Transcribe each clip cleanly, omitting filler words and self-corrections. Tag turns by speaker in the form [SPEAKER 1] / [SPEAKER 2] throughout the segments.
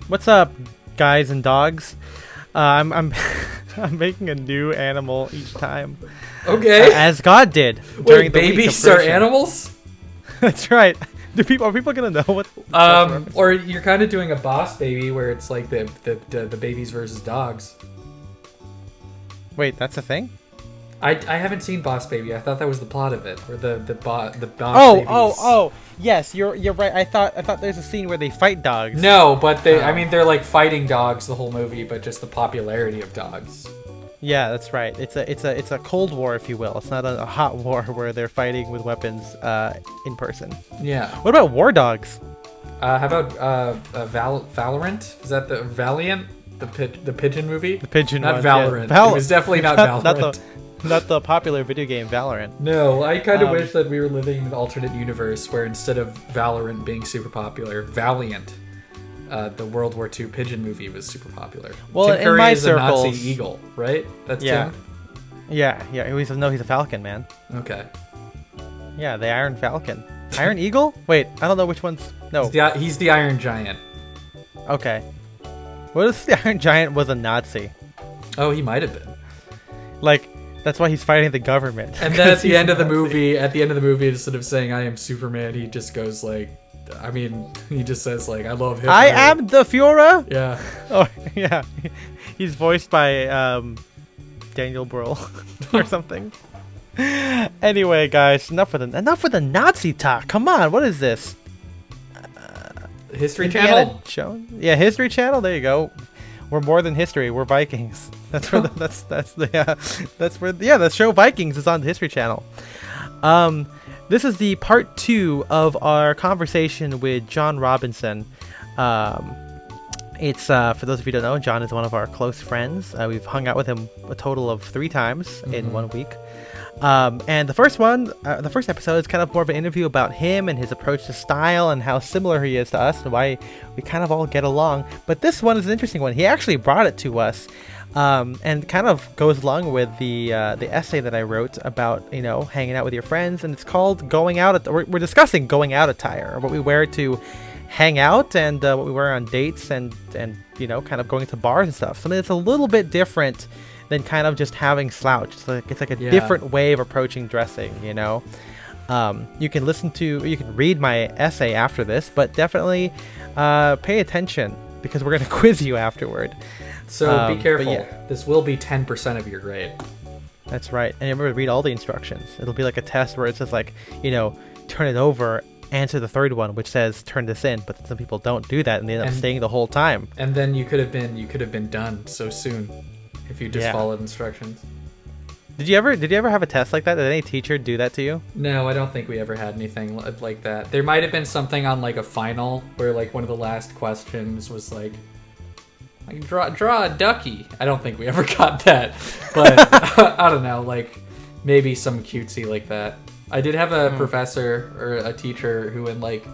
[SPEAKER 1] What's up, guys and dogs? I'm I'm making a new animal each time,
[SPEAKER 2] Okay.
[SPEAKER 1] as God did during
[SPEAKER 2] Wait,
[SPEAKER 1] the week of
[SPEAKER 2] babies are
[SPEAKER 1] creation.
[SPEAKER 2] animals?
[SPEAKER 1] That's right. Are people gonna know what? that's the reference?
[SPEAKER 2] Or you're kind of doing a boss baby where it's like the babies versus dogs.
[SPEAKER 1] Wait, that's a thing.
[SPEAKER 2] I haven't seen Boss Baby. I thought that was the plot of it, or the boss
[SPEAKER 1] Oh,
[SPEAKER 2] babies.
[SPEAKER 1] oh. Yes, you're right. I thought there's a scene where they fight dogs.
[SPEAKER 2] No, but I mean, they're like fighting dogs the whole movie, but just the popularity of dogs.
[SPEAKER 1] Yeah, that's right. It's a Cold War, if you will. It's not a hot war where they're fighting with weapons in person.
[SPEAKER 2] Yeah.
[SPEAKER 1] What about war dogs?
[SPEAKER 2] How about Valorant? Is that the Valiant? The pigeon movie?
[SPEAKER 1] The pigeon
[SPEAKER 2] Not
[SPEAKER 1] one,
[SPEAKER 2] Valorant.
[SPEAKER 1] yeah.
[SPEAKER 2] It was definitely not Valorant.
[SPEAKER 1] Not the popular video game Valorant.
[SPEAKER 2] No, I kind of wish that we were living in an alternate universe where instead of Valorant being super popular, Valiant, the World War II pigeon movie, was super popular.
[SPEAKER 1] Well,
[SPEAKER 2] Tim
[SPEAKER 1] in
[SPEAKER 2] Curry
[SPEAKER 1] my
[SPEAKER 2] is
[SPEAKER 1] circles,
[SPEAKER 2] a Nazi eagle, right? That's
[SPEAKER 1] yeah,
[SPEAKER 2] Tim?
[SPEAKER 1] yeah. He's a Falcon, man.
[SPEAKER 2] Okay.
[SPEAKER 1] Yeah, the Iron Falcon. Iron Eagle? Wait, I don't know which one's. No.
[SPEAKER 2] He's the Iron Giant.
[SPEAKER 1] Okay. What if the Iron Giant was a Nazi?
[SPEAKER 2] Oh, he might have been.
[SPEAKER 1] Like, that's why he's fighting the government.
[SPEAKER 2] And then at the end of the
[SPEAKER 1] Nazi.
[SPEAKER 2] movie, instead of saying "I am Superman," he just goes like, he just says like, "I love Hitler."
[SPEAKER 1] I am the Führer.
[SPEAKER 2] Yeah.
[SPEAKER 1] Oh yeah, he's voiced by Daniel Brühl or something. Anyway, guys, enough with the Nazi talk. Come on, what is this?
[SPEAKER 2] History
[SPEAKER 1] Indiana
[SPEAKER 2] Channel.
[SPEAKER 1] Jones? Yeah, History Channel. There you go. We're more than history. We're Vikings. That's where the show Vikings is on the History Channel. This is the part 2 of our conversation with John Robinson. It's for those of you who don't know, John is one of our close friends. We've hung out with him a total of 3 times in 1 week. And the first episode is kind of more of an interview about him and his approach to style and how similar he is to us and why we kind of all get along. But this one is an interesting one. He actually brought it to us, and kind of goes along with the essay that I wrote about, hanging out with your friends. And it's called Going Out. We're discussing going out attire, or what we wear to hang out, and what we wear on dates, and kind of going to bars and stuff. Something that's a little bit different than kind of just having slouch. It's like a different way of approaching dressing, You can read my essay after this, but definitely pay attention because we're going to quiz you afterward.
[SPEAKER 2] So be careful.
[SPEAKER 1] Yeah.
[SPEAKER 2] This will be 10% of your grade.
[SPEAKER 1] That's right. And remember to read all the instructions. It'll be like a test where it says like, turn it over, answer the third one, which says turn this in, but some people don't do that and they end up staying the whole time.
[SPEAKER 2] And then you could have been done so soon if you just followed instructions.
[SPEAKER 1] Did you ever have a test like that? Did any teacher do that to you?
[SPEAKER 2] No, I don't think we ever had anything like that. There might have been something on like a final where like one of the last questions was like draw a ducky. I don't think we ever got that, but I don't know, like maybe some cutesy like that. I did have a professor or a teacher who in like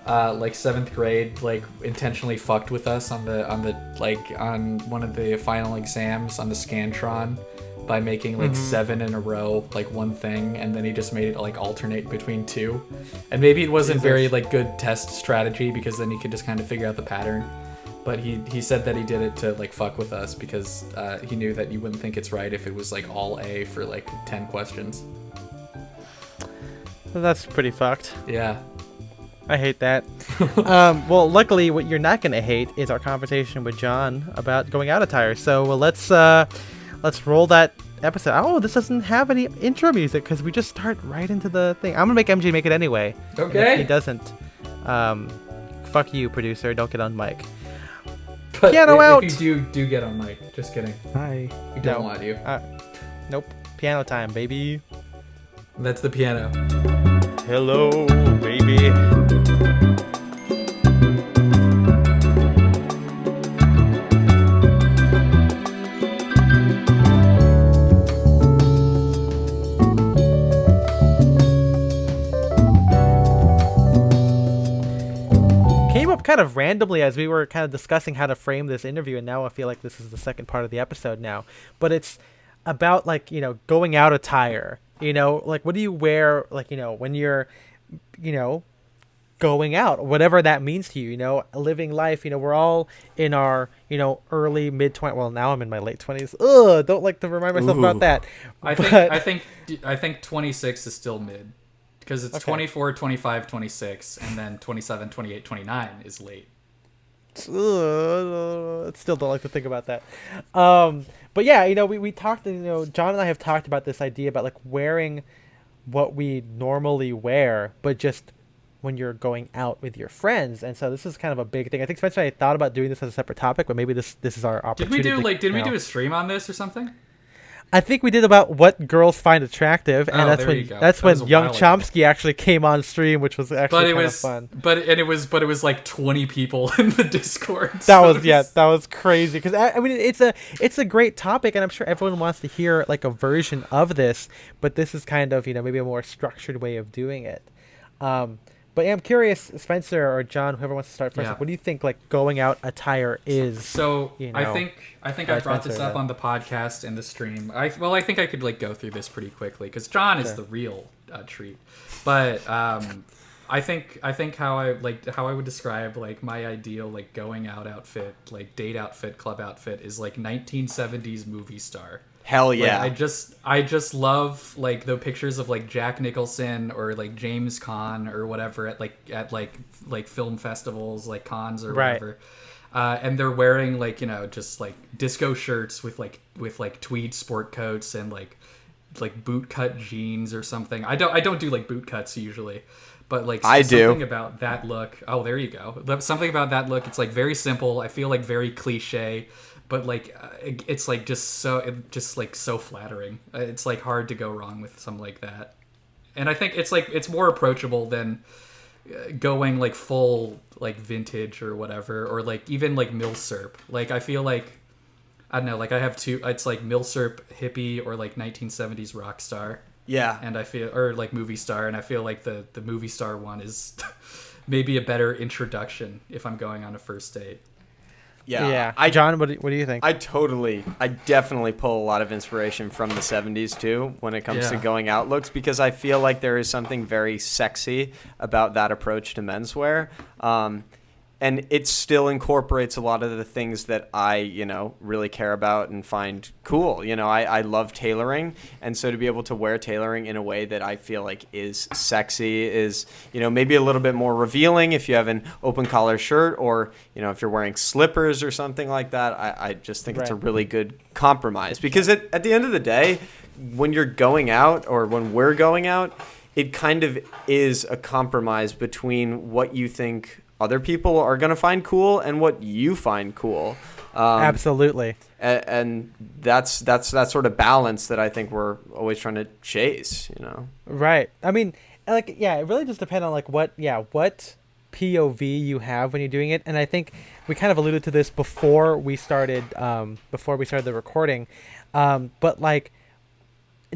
[SPEAKER 2] 7th grade like intentionally fucked with us on one of the final exams on the Scantron by making like 7 in a row, like one thing, and then he just made it like alternate between 2. And maybe it wasn't very like good test strategy because then he could just kind of figure out the pattern. But he said that he did it to like fuck with us because he knew that you wouldn't think it's right if it was like all A for like 10 questions.
[SPEAKER 1] That's pretty fucked.
[SPEAKER 2] Yeah.
[SPEAKER 1] I hate that. Well, luckily, what you're not going to hate is our conversation with John about going out attire. So let's roll that episode. Oh, this doesn't have any intro music because we just start right into the thing. I'm going to make MJ make it anyway.
[SPEAKER 2] Okay.
[SPEAKER 1] And if he doesn't, fuck you, producer. Don't get on mic.
[SPEAKER 2] But
[SPEAKER 1] Piano out!
[SPEAKER 2] If you do get on mic. Just kidding.
[SPEAKER 1] Hi.
[SPEAKER 2] We don't want you.
[SPEAKER 1] Nope. Piano time, baby.
[SPEAKER 2] That's the piano.
[SPEAKER 1] Hello, baby. Came up kind of randomly as we were kind of discussing how to frame this interview, and now I feel like this is the second part of the episode now. But it's about like, going out attire. Like what do you wear, like, when you're, going out, whatever that means to you, living life. We're all in our, early mid 20s. Well, now I'm in my late 20s. Ugh, don't like to remind myself about that.
[SPEAKER 2] I think 26 is still mid, because it's
[SPEAKER 1] Okay.
[SPEAKER 2] 24, 25, 26, and then 27, 28, 29 is late.
[SPEAKER 1] Still don't like to think about that. But yeah, we talked, John and I have talked about this idea about like wearing what we normally wear, but just when you're going out with your friends. And so this is kind of a big thing. I think Spencer and I thought about doing this as a separate topic, but maybe this is our opportunity.
[SPEAKER 2] Did we do a stream on this or something?
[SPEAKER 1] I think we did about what girls find attractive, and that's when Young Chomsky actually came on stream, which was actually kind of fun.
[SPEAKER 2] But it was like 20 people in the Discord.
[SPEAKER 1] That was crazy, because I mean it's a great topic, and I'm sure everyone wants to hear like a version of this, but this is kind of maybe a more structured way of doing it. But yeah, I'm curious, Spencer or John, whoever wants to start first.
[SPEAKER 2] Yeah.
[SPEAKER 1] Like, what do you think like going out attire is?
[SPEAKER 2] So I think I brought this up on the podcast and the stream. I think I could like go through this pretty quickly, because John is the real treat. But I think how I would describe like my ideal like going out outfit, like date outfit, club outfit, is like 1970s movie star.
[SPEAKER 3] Hell yeah.
[SPEAKER 2] Like, I just love like the pictures of like Jack Nicholson or like James Caan or whatever at film festivals, like cons or whatever. And they're wearing like, just like disco shirts with tweed sport coats and like boot cut jeans or something. I don't do like boot cuts usually, but like something about that look. Oh, there you go. Something about that look. It's like very simple. I feel like very cliche. But like it's like just so flattering. It's like hard to go wrong with something like that. And I think it's more approachable than going like full like vintage or whatever, or like even like milsurp. Like I feel like I don't know, like I have two. It's like milsurp hippie or like 1970s rock star.
[SPEAKER 3] Yeah.
[SPEAKER 2] And I feel, or like movie star, and I feel like the movie star one is maybe a better introduction if I'm going on a first date.
[SPEAKER 3] Yeah.
[SPEAKER 1] John, what do you think?
[SPEAKER 3] I definitely pull a lot of inspiration from the 70s too when it comes to going out looks, because I feel like there is something very sexy about that approach to menswear. And it still incorporates a lot of the things that I, really care about and find cool. I love tailoring. And so to be able to wear tailoring in a way that I feel like is sexy is, maybe a little bit more revealing if you have an open collar shirt, or, if you're wearing slippers or something like that. I just think it's a really good compromise, because at the end of the day, when you're going out, or when we're going out, it kind of is a compromise between what you think other people are going to find cool and what you find cool.
[SPEAKER 1] Absolutely.
[SPEAKER 3] And that's that sort of balance that I think we're always trying to chase,
[SPEAKER 1] Right. I mean, like, it really just depends on like what POV you have when you're doing it. And I think we kind of alluded to this before we started the recording. But like,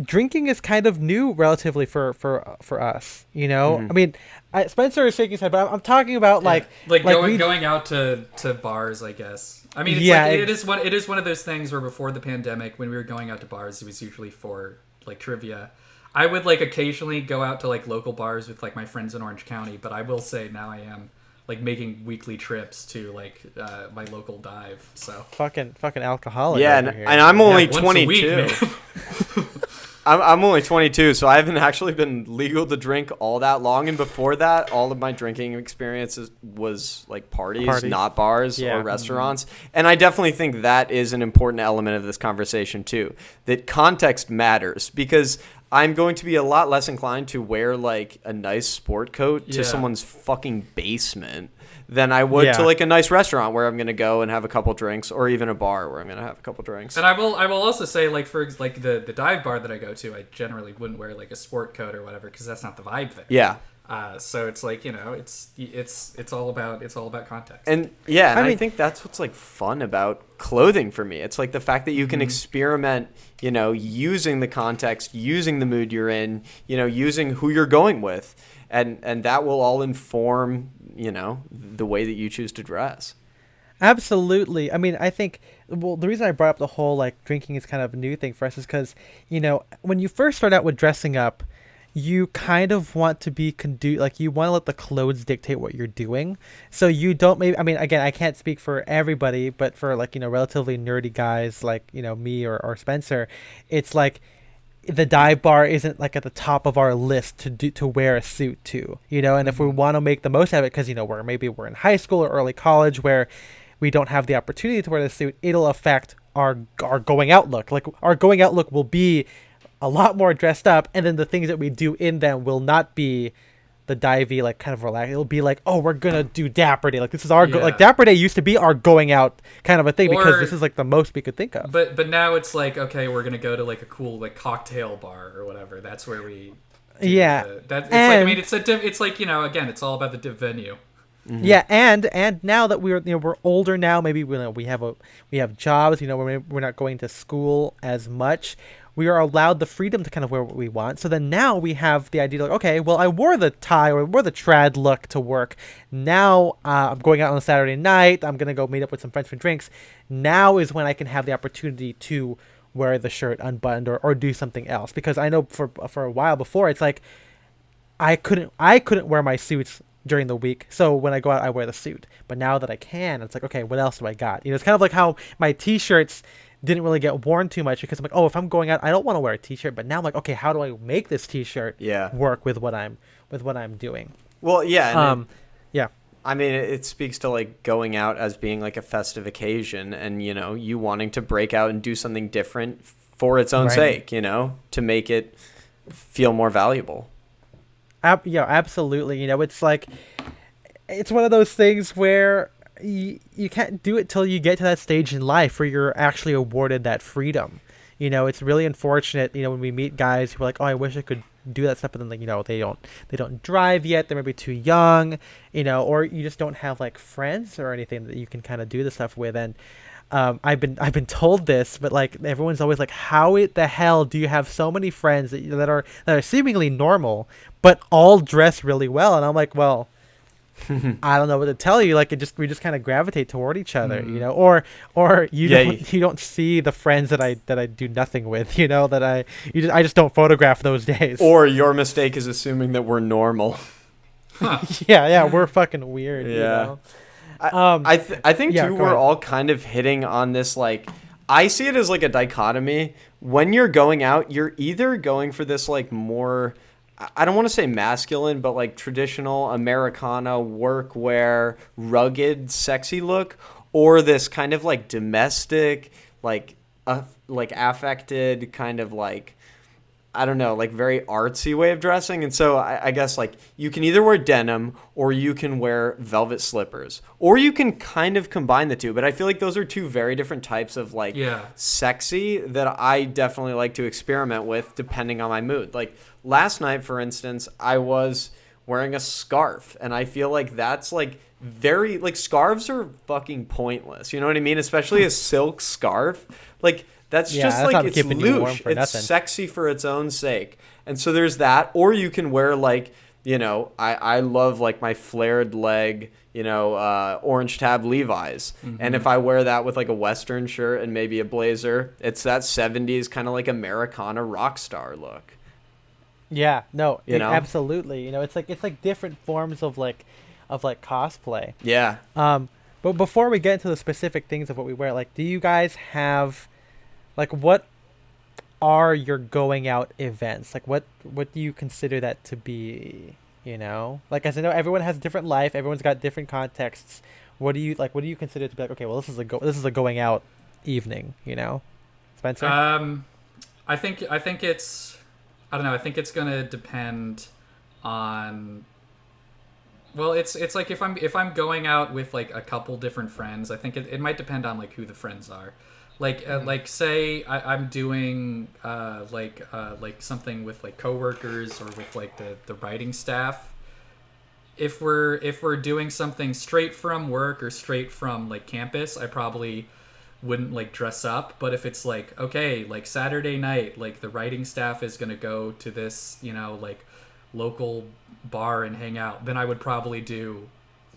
[SPEAKER 1] drinking is kind of new relatively for us, Mm-hmm. I mean, Spencer is shaking his head, but I'm talking about
[SPEAKER 2] going out to bars, I guess. I mean, it is one of those things where before the pandemic, when we were going out to bars, it was usually for like trivia. I would like occasionally go out to like local bars with like my friends in Orange County, but I will say now I am like making weekly trips to like my local dive. So
[SPEAKER 1] fucking alcoholic.
[SPEAKER 3] Yeah, and I'm only 22. I'm only 22, so I haven't actually been legal to drink all that long. And before that, all of my drinking experiences was like parties. Not bars or restaurants. And I definitely think that is an important element of this conversation too, that context matters, because I'm going to be a lot less inclined to wear like a nice sport coat to someone's fucking basement than I would to like a nice restaurant where I'm going to go and have a couple drinks, or even a bar where I'm going to have a couple drinks.
[SPEAKER 2] And I will also say, like, for like the dive bar that I go to, I generally wouldn't wear like a sport coat or whatever, because that's not the vibe there.
[SPEAKER 3] Yeah.
[SPEAKER 2] So it's like, it's all about context.
[SPEAKER 3] And I think that's what's like fun about clothing for me. It's like the fact that you can experiment, using the context, using the mood you're in, using who you're going with, and that will all inform, the way that you choose to dress.
[SPEAKER 1] Absolutely. I mean, I think, the reason I brought up the whole like drinking is kind of a new thing for us is because, when you first start out with dressing up, you kind of want to be like you want to let the clothes dictate what you're doing. So you don't maybe I mean again, I can't speak for everybody, but for like, relatively nerdy guys like, me or Spencer, it's like the dive bar isn't like at the top of our list to wear a suit to, and if we want to make the most of it because we're in high school or early college where we don't have the opportunity to wear the suit, it'll affect our going out look. Like our going out look will be a lot more dressed up, and then the things that we do in them will not be the divey, like kind of relaxed. It'll be like, oh, we're gonna do Dapper Day. Like this is our like Dapper Day used to be our going out kind of a thing because this is like the most we could think of.
[SPEAKER 2] But now it's like, okay, we're gonna go to like a cool like cocktail bar or whatever. That's where we. It's like again, it's all about the venue.
[SPEAKER 1] Mm-hmm. Yeah, and now that we're older now, maybe we have jobs. We're not going to school as much. We are allowed the freedom to kind of wear what we want. So then now we have the idea like, okay, well, I wore the tie or I wore the trad look to work. Now I'm going out on a Saturday night. I'm gonna go meet up with some friends for drinks. Now is when I can have the opportunity to wear the shirt unbuttoned or do something else, because I know for a while before it's like I couldn't wear my suits during the week, so when I go out I wear the suit. But now that I can, it's like, okay, what else do I got? It's kind of like how my t-shirts didn't really get worn too much because I'm like, oh, if I'm going out I don't want to wear a t-shirt, but now I'm like, okay, how do I make this t-shirt work with what I'm doing?
[SPEAKER 3] Well, yeah.
[SPEAKER 1] Yeah,
[SPEAKER 3] I mean, it speaks to like going out as being like a festive occasion, and you wanting to break out and do something different for its own sake, to make it feel more valuable.
[SPEAKER 1] Yeah, absolutely. It's like, it's one of those things where you can't do it till you get to that stage in life where you're actually awarded that freedom. It's really unfortunate, when we meet guys who are like, oh, I wish I could do that stuff, but then like, they don't drive yet, they're maybe too young, or you just don't have like friends or anything that you can kind of do the stuff with. And I've been told this, but like everyone's always like, how the hell do you have so many friends that are seemingly normal but all dress really well? And I'm like, well, I don't know what to tell you. Like we just kind of gravitate toward each other, or you don't see the friends that I do nothing with, that I just don't photograph those days.
[SPEAKER 3] Or your mistake is assuming that we're normal.
[SPEAKER 2] Huh.
[SPEAKER 1] Yeah, we're fucking weird.
[SPEAKER 3] Yeah. I think too, we're all kind of hitting on this, like, I see it as like a dichotomy. When you're going out, you're either going for this like more, I don't want to say masculine, but like traditional Americana, workwear, rugged, sexy look, or this kind of like domestic, like affected kind of like, I don't know, like very artsy way of dressing. And so I guess like you can either wear denim or you can wear velvet slippers, or you can kind of combine the two. But I feel like those are two very different types of like sexy that I definitely like to experiment with depending on my mood. Like last night, for instance, I was wearing a scarf, and I feel like that's like very, like, scarves are fucking pointless. You know what I mean? Especially a silk scarf. Like, that's just like, it's loose. It's sexy for its own sake. And so there's that. Or you can wear like, I love like my flared leg, orange tab Levi's. Mm-hmm. And if I wear that with like a Western shirt and maybe a blazer, it's that 70s kind of like Americana rock star look.
[SPEAKER 1] Yeah, no, absolutely. It's like different forms of like cosplay.
[SPEAKER 3] Yeah.
[SPEAKER 1] But before we get into the specific things of what we wear, like, do you guys have, like, what are your going out events? Like, what do you consider that to be? Like, as I know, everyone has a different life. Everyone's got different contexts. What do you consider to be like? Okay, well, this is a going out evening. Spencer.
[SPEAKER 2] I think it's, I don't know. I think it's gonna depend on. Well, it's like if I'm going out with like a couple different friends, I think it might depend on like who the friends are. Like like say I'm doing like something with like coworkers or with like the writing staff. If we're doing something straight from work or straight from like campus, I probably wouldn't like dress up. But if it's like, okay, like Saturday night, like the writing staff is gonna go to this like local bar and hang out, then I would probably do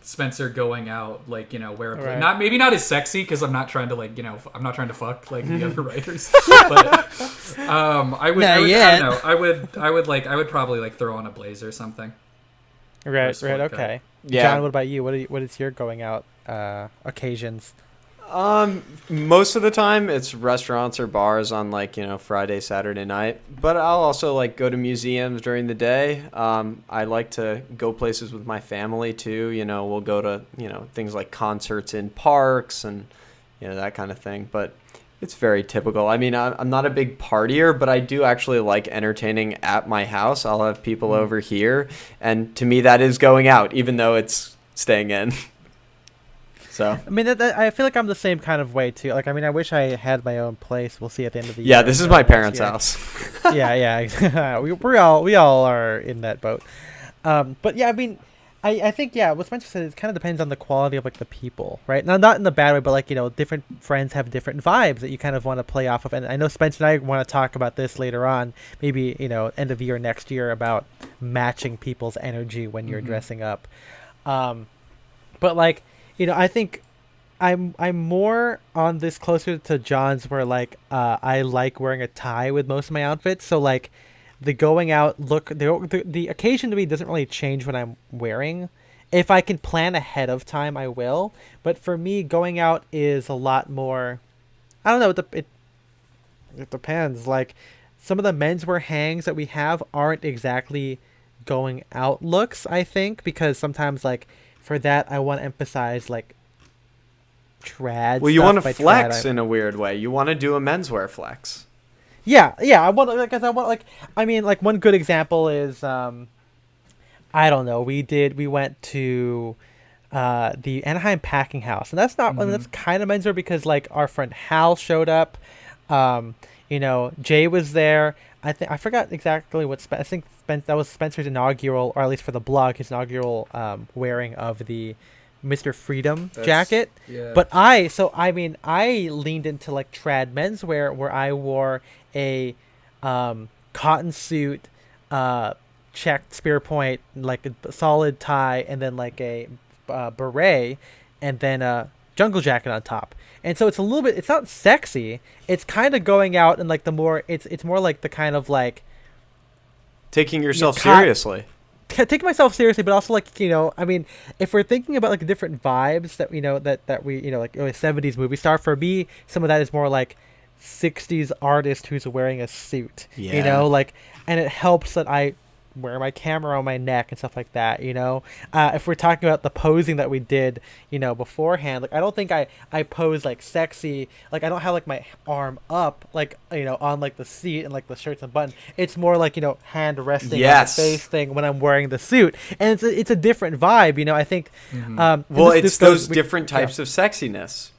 [SPEAKER 2] Spencer going out, like, wear a blazer.
[SPEAKER 1] Right.
[SPEAKER 2] Maybe not as sexy, because I'm not trying to, like, I'm not trying to fuck like the other writers. But I don't know. I would probably like throw on a blazer or something.
[SPEAKER 1] Right. Okay.
[SPEAKER 3] Yeah.
[SPEAKER 1] John, what about you? What is your going out occasions?
[SPEAKER 3] Most of the time it's restaurants or bars on like, Friday, Saturday night, but I'll also like go to museums during the day. I like to go places with my family too. We'll go to, things like concerts in parks and, that kind of thing, but it's very typical. I mean, I'm not a big partier, but I do actually like entertaining at my house. I'll have people over here, and to me that is going out, even though it's staying in. So
[SPEAKER 1] I mean, I feel like I'm the same kind of way too. Like, I mean, I wish I had my own place. We'll see at the end of the year.
[SPEAKER 3] Yeah, this is my parents' house.
[SPEAKER 1] yeah. we all are in that boat. But yeah, I mean, I think what Spencer said, it kind of depends on the quality of like the people, right? Now, not in the bad way, but like different friends have different vibes that you kind of want to play off of. And I know Spencer and I want to talk about this later on, maybe end of year next year, about matching people's energy when you're dressing up. But like. I think I'm more on this closer to John's, where like I like wearing a tie with most of my outfits. So like the going out look, the occasion to me doesn't really change what I'm wearing. If I can plan ahead of time, I will. But for me, going out is a lot more. I don't know. It depends. Like some of the menswear hangs that we have aren't exactly going out looks, I think, because sometimes like. For that, I want to emphasize like trad.
[SPEAKER 3] Well, you want to flex in a weird way. You want to do a menswear flex.
[SPEAKER 1] Yeah. I want like one good example is I don't know. We went to the Anaheim Packing House, and that's not that's kind of menswear because like our friend Hal showed up. Jay was there. I forgot exactly what I think that was Spencer's inaugural, or at least for the blog, his inaugural wearing of the Mr. Freedom jacket.
[SPEAKER 2] Yeah.
[SPEAKER 1] But I leaned into like trad menswear, where I wore a cotton suit, checked spear point, like a solid tie, and then like a beret, and then a jungle jacket on top. And so it's a little bit, it's not sexy. It's kind of going out and like it's more like the kind of like
[SPEAKER 3] taking yourself seriously.
[SPEAKER 1] Taking myself seriously, but also like, I mean, if we're thinking about like different vibes that that we, like a 70s movie star, for me, some of that is more like 60s artist who's wearing a suit, like, and it helps that I wear my camera on my neck and stuff like that, if we're talking about the posing that we did, beforehand, like I don't think I pose like sexy, like I don't have like my arm up, like, on like the seat and like the shirts and button. It's more like, hand resting on the face thing when I'm wearing the suit, and it's a different vibe, I think.
[SPEAKER 3] Well, it's those different types of sexiness,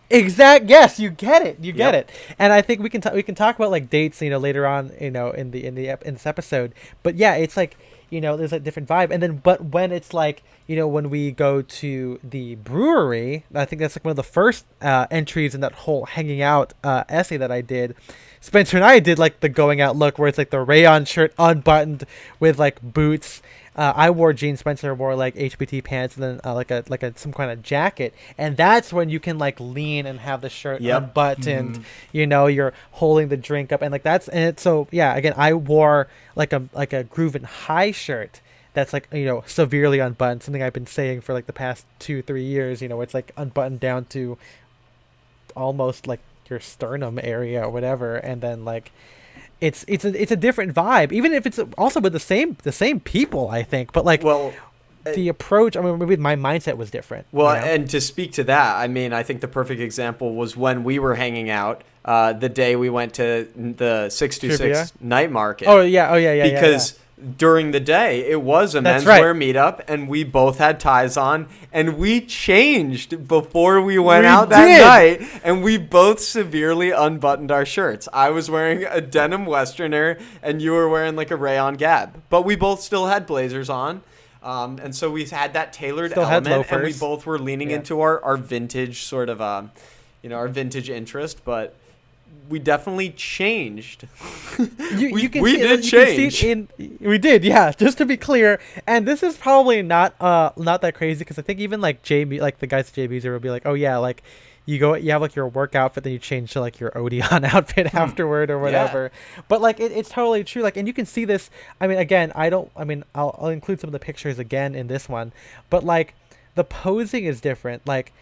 [SPEAKER 1] Yes, you get it. Get it. And I think we can talk about like dates, later on, in this episode. But yeah, it's like, there's a different vibe. And then, but when it's like, when we go to the brewery, I think that's like one of the first entries in that whole hanging out essay that I did. Spencer and I did like the going out look, where it's like the rayon shirt unbuttoned with like boots. I wore jeans. Spencer wore like HBT pants, and then like a some kind of jacket. And that's when you can like lean and have the shirt unbuttoned. You're holding the drink up, and like that's, and it's so yeah. Again, I wore like a Groove and High shirt that's like, severely unbuttoned. Something I've been saying for like the past 2-3 years. It's like unbuttoned down to almost like your sternum area or whatever, and then like. It's a different vibe, even if it's also with the same people, I think. But like, the approach, I mean, maybe my mindset was different.
[SPEAKER 3] Well, and to speak to that, I mean, I think the perfect example was when we were hanging out the day we went to the 626 night market.
[SPEAKER 1] Oh yeah.
[SPEAKER 3] Because during the day, it was a menswear meetup, and we both had ties on, and we changed before we went out that night, and we both severely unbuttoned our shirts. I was wearing a denim Westerner, and you were wearing like a rayon Gab, but we both still had blazers on, and so we had that tailored element, and we both were leaning into our vintage sort of, our vintage interest, but we definitely changed.
[SPEAKER 1] We
[SPEAKER 3] did change.
[SPEAKER 1] We did, yeah. Just to be clear, and this is probably not that crazy because I think even like like the guys at JB's will be like, oh yeah, like you have like your work outfit, then you change to like your Odeon outfit afterward or whatever. Yeah. But like it's totally true. Like, and you can see this. I mean, again, I'll include some of the pictures again in this one, but like the posing is different. Like.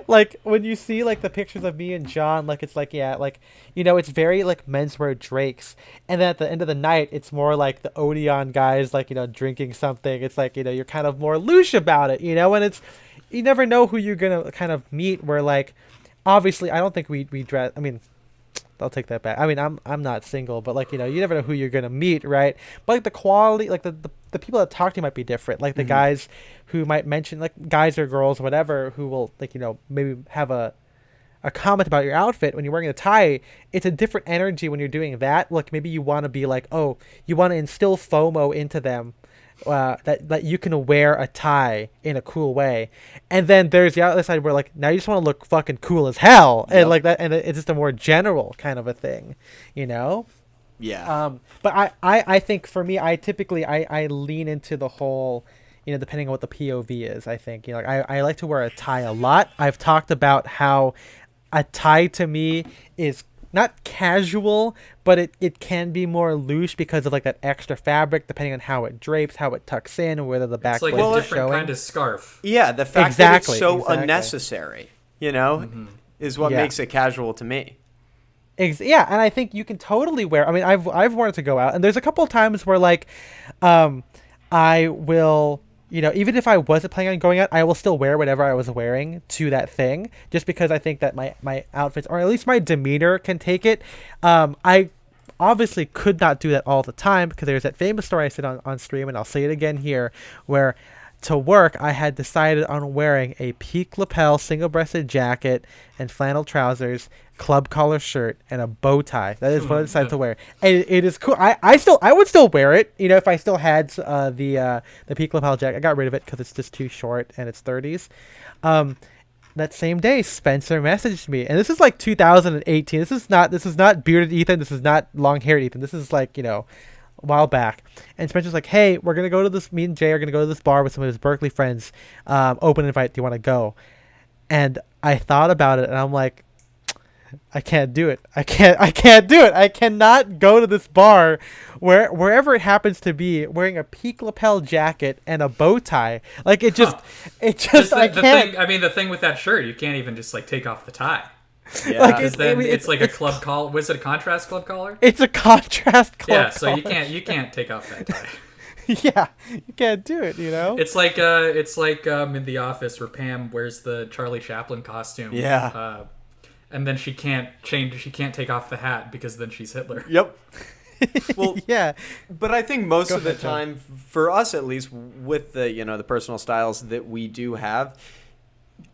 [SPEAKER 1] Like when you see like the pictures of me and John, like it's like, yeah, like, you know, it's very like menswear Drakes, and then at the end of the night it's more like the Odeon guys, like, you know, drinking something. It's like, you know, you're kind of more louche about it, you know, and it's, you never know who you're gonna kind of meet. Where like obviously I don't think we dress, I mean, I'll take that back. I mean, I'm not single, but like, you know, you never know who you're gonna meet, right? But like the quality, like the people that talk to you might be different. Like the guys who might mention, like guys or girls, whatever, who will like, you know, maybe have a comment about your outfit when you're wearing a tie. It's a different energy when you're doing that. Like maybe you want to be like, oh, you want to instill FOMO into them. That you can wear a tie in a cool way, and then there's the other side where like now you just want to look fucking cool as hell, and like that, and it's just a more general kind of a thing, you know.
[SPEAKER 3] Yeah.
[SPEAKER 1] But I think for me, I typically I lean into the whole, you know, depending on what the POV is. I think, you know, like I like to wear a tie a lot. I've talked about how a tie to me is not casual, but it can be more loose because of like that extra fabric, depending on how it drapes, how it tucks in, or whether the back
[SPEAKER 2] it's like
[SPEAKER 1] is
[SPEAKER 2] a different
[SPEAKER 1] showing.
[SPEAKER 2] kind of scarf.
[SPEAKER 3] Yeah, the fact that it's so unnecessary, you know, is what makes it casual to me.
[SPEAKER 1] Yeah, and I think you can totally wear. I mean, I've worn it to go out, and there's a couple of times where like, I will. You know, even if I wasn't planning on going out, I will still wear whatever I was wearing to that thing, just because I think that my outfits, or at least my demeanor, can take it. I obviously could not do that all the time, because there's that famous story I said on stream, and I'll say it again here, where to work I had decided on wearing a peak lapel single-breasted jacket and flannel trousers, club collar shirt, and a bow tie. That is what I decided to wear. And it is cool. I would still wear it, you know, if I still had the peak lapel jacket. I got rid of it because it's just too short and it's 30s. That same day, Spencer messaged me, and this is like 2018. This is not bearded Ethan. This is not long-haired Ethan. This is like, you know, a while back. And Spencer's like, hey, we're gonna go to this. Me and Jay are gonna go to this bar with some of his Berkeley friends. Open invite. Do you want to go? And I thought about it, and I'm like, I can't do it. I can't do it. I cannot go to this bar wherever it happens to be wearing a peak lapel jacket and a bow tie. Like it just I can't.
[SPEAKER 2] Thing, I mean, the thing with that shirt, you can't even just like take off the tie.
[SPEAKER 3] Yeah.
[SPEAKER 2] Like it's like a club collar. Was it a contrast club collar?
[SPEAKER 1] It's a contrast club collar.
[SPEAKER 2] Yeah, so you can't take off that tie.
[SPEAKER 1] Yeah, you can't do it, you know?
[SPEAKER 2] It's like in The Office where Pam wears the Charlie Chaplin costume.
[SPEAKER 3] Yeah.
[SPEAKER 2] And then she can't take off the hat because then she's Hitler.
[SPEAKER 3] Yep. Well,
[SPEAKER 1] yeah.
[SPEAKER 3] But I think most of the time, for us at least, with the, you know, the personal styles that we do have,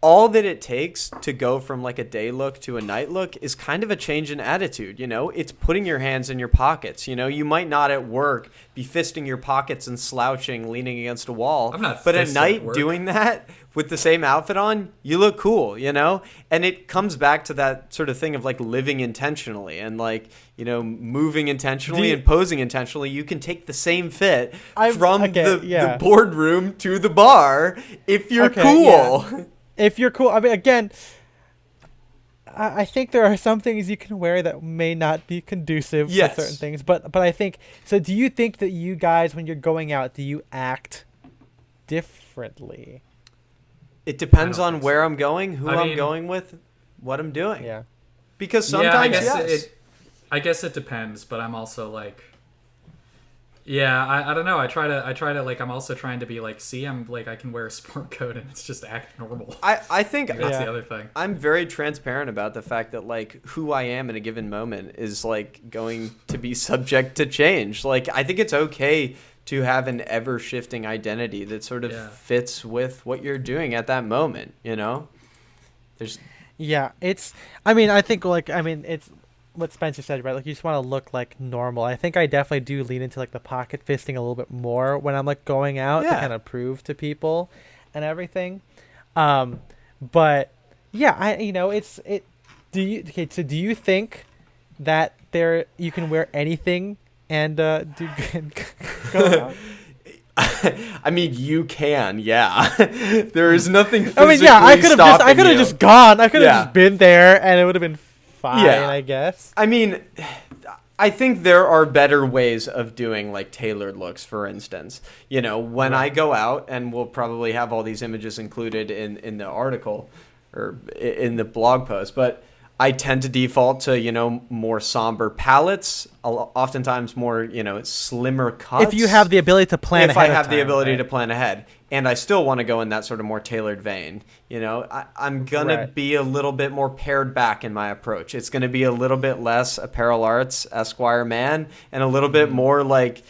[SPEAKER 3] all that it takes to go from like a day look to a night look is kind of a change in attitude. You know, it's putting your hands in your pockets. You know, you might not at work be fisting your pockets and slouching, leaning against a wall.
[SPEAKER 2] I'm not.
[SPEAKER 3] But at night, doing that with the same outfit on, you look cool. You know, and it comes back to that sort of thing of like living intentionally and like, you know, moving intentionally and posing intentionally. You can take the same fit from the boardroom to the bar if you're cool.
[SPEAKER 1] Yeah. If you're cool, I mean, again, I think there are some things you can wear that may not be conducive to certain things, but I think, so do you think that you guys, when you're going out, do you act differently?
[SPEAKER 3] It depends on where I'm going, who I'm going with, what I'm doing.
[SPEAKER 1] Yeah.
[SPEAKER 3] Because sometimes,
[SPEAKER 2] I guess it depends, but I'm also like, I don't know. I try to like, I'm also trying to be like, see, I'm like, I can wear a sport coat and it's just act normal.
[SPEAKER 3] I think
[SPEAKER 2] that's the other thing.
[SPEAKER 3] I'm very transparent about the fact that like who I am in a given moment is like going to be subject to change. Like, I think it's okay to have an ever shifting identity that sort of fits with what you're doing at that moment, you know? It's, what Spencer said, right? Like, you just want to look like normal. I think I definitely do lean into like the pocket fisting a little bit more when I'm like going out to kind of prove to people and everything. But yeah,
[SPEAKER 1] So do you think that you can wear anything and do go out?
[SPEAKER 3] I mean, you can, yeah. There is nothing physically
[SPEAKER 1] I mean, yeah, I could have just gone. I could have
[SPEAKER 3] Yeah.
[SPEAKER 1] just been there, and it would have been fine.
[SPEAKER 3] Yeah.
[SPEAKER 1] I guess.
[SPEAKER 3] I mean, I think there are better ways of doing like tailored looks, for instance. You know, when I go out, and we'll probably have all these images included in the article or in the blog post, but I tend to default to, you know, more somber palettes, oftentimes more, you know, slimmer cuts.
[SPEAKER 1] If you have the ability to plan
[SPEAKER 3] if
[SPEAKER 1] ahead
[SPEAKER 3] I have
[SPEAKER 1] of
[SPEAKER 3] the
[SPEAKER 1] time,
[SPEAKER 3] ability
[SPEAKER 1] right?
[SPEAKER 3] to plan ahead, and I still want to go in that sort of more tailored vein, you know, I'm gonna
[SPEAKER 1] Right.
[SPEAKER 3] be a little bit more pared back in my approach. It's gonna be a little bit less Apparel Arts Esquire Man and a little bit more like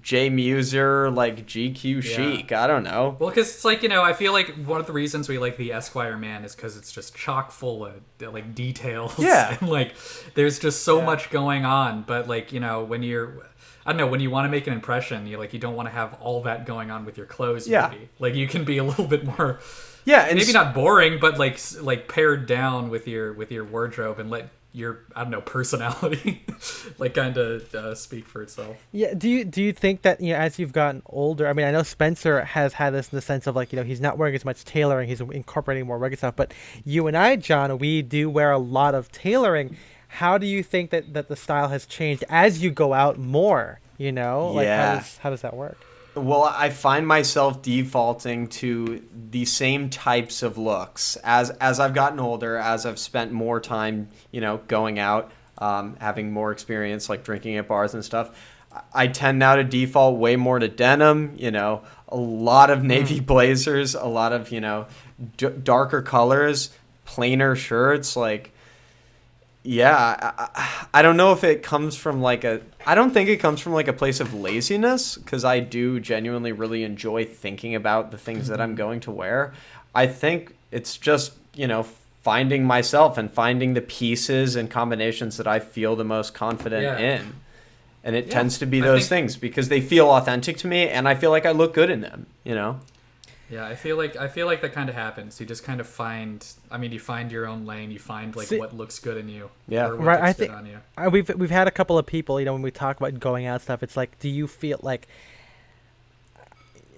[SPEAKER 3] J Muser, like GQ chic. I don't know.
[SPEAKER 2] Well, because it's like, you know, I feel like one of the reasons we like the Esquire Man is because it's just chock full of like details.
[SPEAKER 3] Yeah.
[SPEAKER 2] And like there's just so much going on. But like, you know, when I don't know, when you want to make an impression, you don't want to have all that going on with your clothes.
[SPEAKER 3] Yeah.
[SPEAKER 2] Maybe. Like you can be a little bit more,
[SPEAKER 3] Yeah, and
[SPEAKER 2] maybe not boring, but like pared down with your wardrobe and let your, I don't know, personality like kind of speak for itself.
[SPEAKER 1] Yeah. Do you think that, you know, as you've gotten older? I mean, I know Spencer has had this in the sense of like, you know, he's not wearing as much tailoring, he's incorporating more regular stuff. But you and I, John, we do wear a lot of tailoring. How do you think that the style has changed as you go out more? You know, like
[SPEAKER 3] Yeah.
[SPEAKER 1] how does that work?
[SPEAKER 3] Well, I find myself defaulting to the same types of looks as I've gotten older, as I've spent more time, you know, going out, having more experience, like drinking at bars and stuff. I tend now to default way more to denim, you know, a lot of navy blazers, a lot of, you know, darker colors, plainer shirts, like. Yeah, I don't know if it comes from I don't think it comes from like a place of laziness, because I do genuinely really enjoy thinking about the things that I'm going to wear. I think it's just, you know, finding myself and finding the pieces and combinations that I feel the most confident in. And it tends to be those things because they feel authentic to me and I feel like I look good in them, you know?
[SPEAKER 2] Yeah, I feel like that kind of happens. You just kind of find, I mean, you find your own lane. You find like what looks good in you.
[SPEAKER 3] Yeah.
[SPEAKER 2] Or what
[SPEAKER 1] Right.
[SPEAKER 2] looks
[SPEAKER 1] I
[SPEAKER 2] good
[SPEAKER 1] think
[SPEAKER 2] on you.
[SPEAKER 1] we've had a couple of people, you know, when we talk about going out stuff, it's like, do you feel like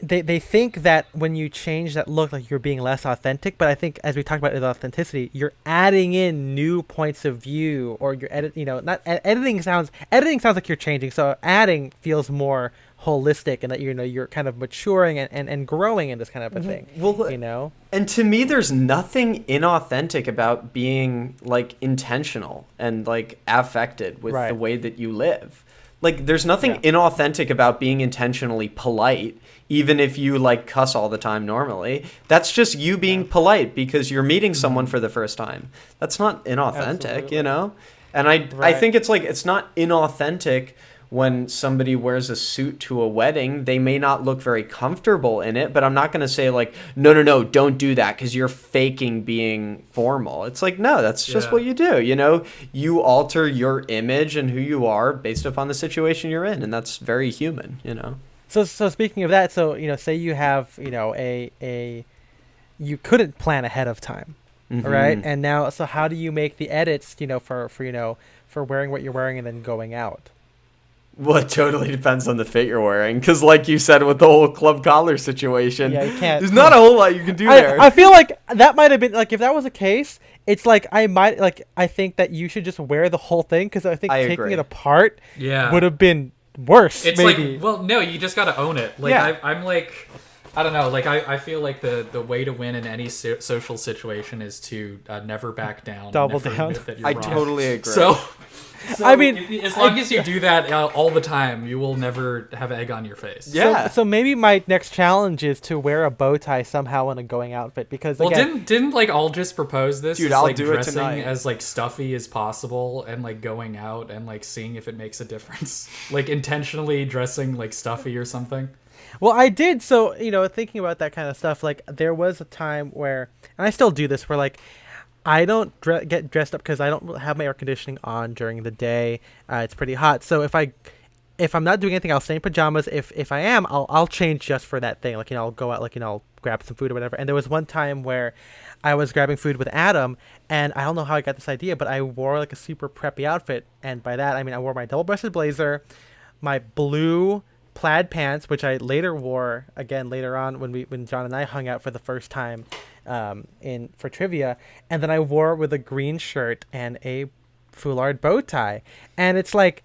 [SPEAKER 1] they think that when you change that look, like you're being less authentic? But I think, as we talked about with authenticity, you're adding in new points of view, or you're editing sounds like you're changing. So adding feels more holistic, and that, you know, you're kind of maturing and growing in this kind of a thing.
[SPEAKER 3] Well,
[SPEAKER 1] you know,
[SPEAKER 3] and to me, there's nothing inauthentic about being like intentional and like affected with
[SPEAKER 1] Right.
[SPEAKER 3] the way that you live. Like, there's nothing inauthentic about being intentionally polite, even if you like cuss all the time normally. That's just you being polite because you're meeting someone for the first time. That's not inauthentic,
[SPEAKER 1] Absolutely.
[SPEAKER 3] you know? And I
[SPEAKER 1] Right.
[SPEAKER 3] think it's like, it's not inauthentic when somebody wears a suit to a wedding. They may not look very comfortable in it, but I'm not going to say like, no, don't do that because you're faking being formal. It's like, no, that's just what you do. You know, you alter your image and who you are based upon the situation you're in. And that's very human, you know?
[SPEAKER 1] So speaking of that, so, you know, say you have, you know, you couldn't plan ahead of time, right? And now, so how do you make the edits, you know, for wearing what you're wearing and then going out?
[SPEAKER 3] Well, it totally depends on the fit you're wearing. Because like you said, with the whole club collar situation,
[SPEAKER 1] Yeah, you can't.
[SPEAKER 3] there's not a whole lot you can do there.
[SPEAKER 1] I feel like that might have been, like, if that was the case, it's like I think that you should just wear the whole thing, because I think
[SPEAKER 3] I
[SPEAKER 1] taking
[SPEAKER 3] agree.
[SPEAKER 1] it apart
[SPEAKER 2] Yeah.
[SPEAKER 1] would have been worse.
[SPEAKER 2] It's
[SPEAKER 1] maybe.
[SPEAKER 2] like, well, no, you just got to own it. Like,
[SPEAKER 3] Yeah.
[SPEAKER 2] I'm like, I don't know. Like, I feel like the way to win in any social situation is to never back down.
[SPEAKER 1] Double
[SPEAKER 2] never
[SPEAKER 1] down.
[SPEAKER 2] admit that you're
[SPEAKER 3] I
[SPEAKER 2] wrong.
[SPEAKER 3] totally agree.
[SPEAKER 2] So,
[SPEAKER 1] I mean,
[SPEAKER 2] as long as you do that all the time, you will never have egg on your face.
[SPEAKER 3] Yeah.
[SPEAKER 1] So maybe my next challenge is to wear a bow tie somehow in a going outfit, because
[SPEAKER 2] Well,
[SPEAKER 1] again,
[SPEAKER 2] didn't like all just propose this?
[SPEAKER 3] Dude,
[SPEAKER 2] It's,
[SPEAKER 3] I'll
[SPEAKER 2] like,
[SPEAKER 3] do it
[SPEAKER 2] dressing
[SPEAKER 3] tonight.
[SPEAKER 2] as like stuffy as possible and like going out and like seeing if it makes a difference. Like intentionally dressing like stuffy or something.
[SPEAKER 1] well, I did. So, you know, thinking about that kind of stuff, like there was a time where, and I still do this, where like I don't get dressed up because I don't have my air conditioning on during the day. It's pretty hot. So if I'm not doing anything, I'll stay in pajamas. If I am, I'll change just for that thing. Like, you know, I'll go out, like, you know, I'll grab some food or whatever. And there was one time where I was grabbing food with Adam, and I don't know how I got this idea, but I wore like a super preppy outfit, and by that I mean I wore my double-breasted blazer, my blue plaid pants, which I later wore again later on when John and I hung out for the first time in for trivia, and then I wore it with a green shirt and a foulard bow tie. And it's like,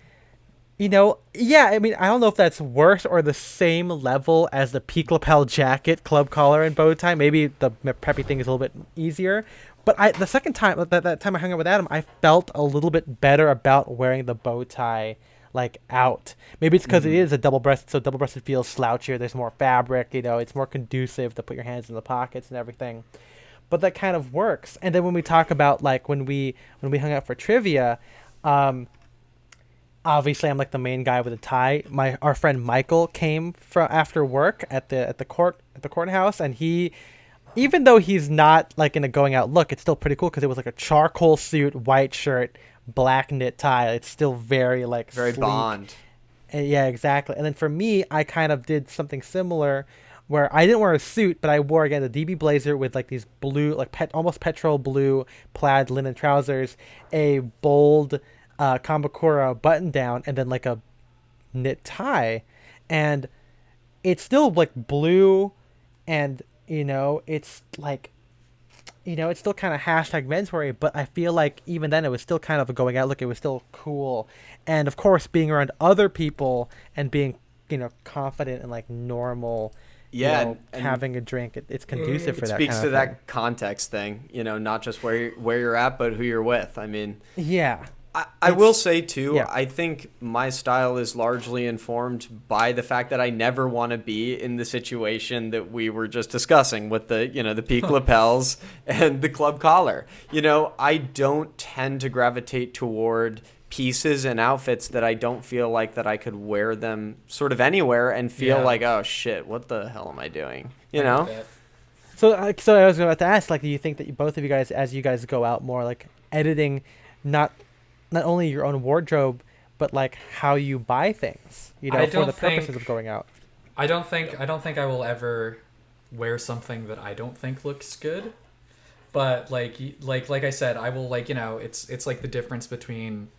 [SPEAKER 1] yeah, I mean, I don't know if that's worse or the same level as the peak lapel jacket, club collar, and bow tie. Maybe the preppy thing is a little bit easier. But the second time, that time I hung out with Adam, I felt a little bit better about wearing the bow tie, like, out. Maybe it's because it is a double-breasted, so double-breasted feels slouchier. There's more fabric, it's more conducive to put your hands in the pockets and everything. But that kind of works. And then when we talk about, like, when we hung out for trivia, obviously I'm like the main guy with a tie. Our friend Michael came from after work at the courthouse, and he, even though he's not like in a going out look, it's still pretty cool because it was like a charcoal suit, white shirt, black knit tie. It's still very like
[SPEAKER 3] very
[SPEAKER 1] sleek.
[SPEAKER 3] Bond.
[SPEAKER 1] And yeah, exactly. And then for me, I kind of did something similar where I didn't wear a suit, but I wore again the DB blazer with like these blue, like almost petrol blue plaid linen trousers, a bold Kambakura button down, and then like a knit tie. And it's still like blue, and it's like, it's still kind of hashtag menswear, but I feel like even then it was still kind of a going out look. It was still cool. And of course, being around other people and being, confident and like normal,
[SPEAKER 3] and
[SPEAKER 1] having a drink, it's conducive for that.
[SPEAKER 3] It speaks
[SPEAKER 1] kind
[SPEAKER 3] to
[SPEAKER 1] of
[SPEAKER 3] that
[SPEAKER 1] thing.
[SPEAKER 3] Context thing, not just where you're at, but who you're with. I mean,
[SPEAKER 1] yeah.
[SPEAKER 3] I will say too,
[SPEAKER 1] yeah.
[SPEAKER 3] I think my style is largely informed by the fact that I never want to be in the situation that we were just discussing with the, the peak lapels and the club collar. I don't tend to gravitate toward pieces and outfits that I don't feel like that I could wear them sort of anywhere and feel like, oh shit, what the hell am I doing?
[SPEAKER 1] So I was about to ask, like, do you think that both of you guys, as you guys go out more, like editing, not only your own wardrobe, but like how you buy things, for the purposes of going out?
[SPEAKER 2] I don't think I will ever wear something that I don't think looks good. But like I said, I will it's like the difference between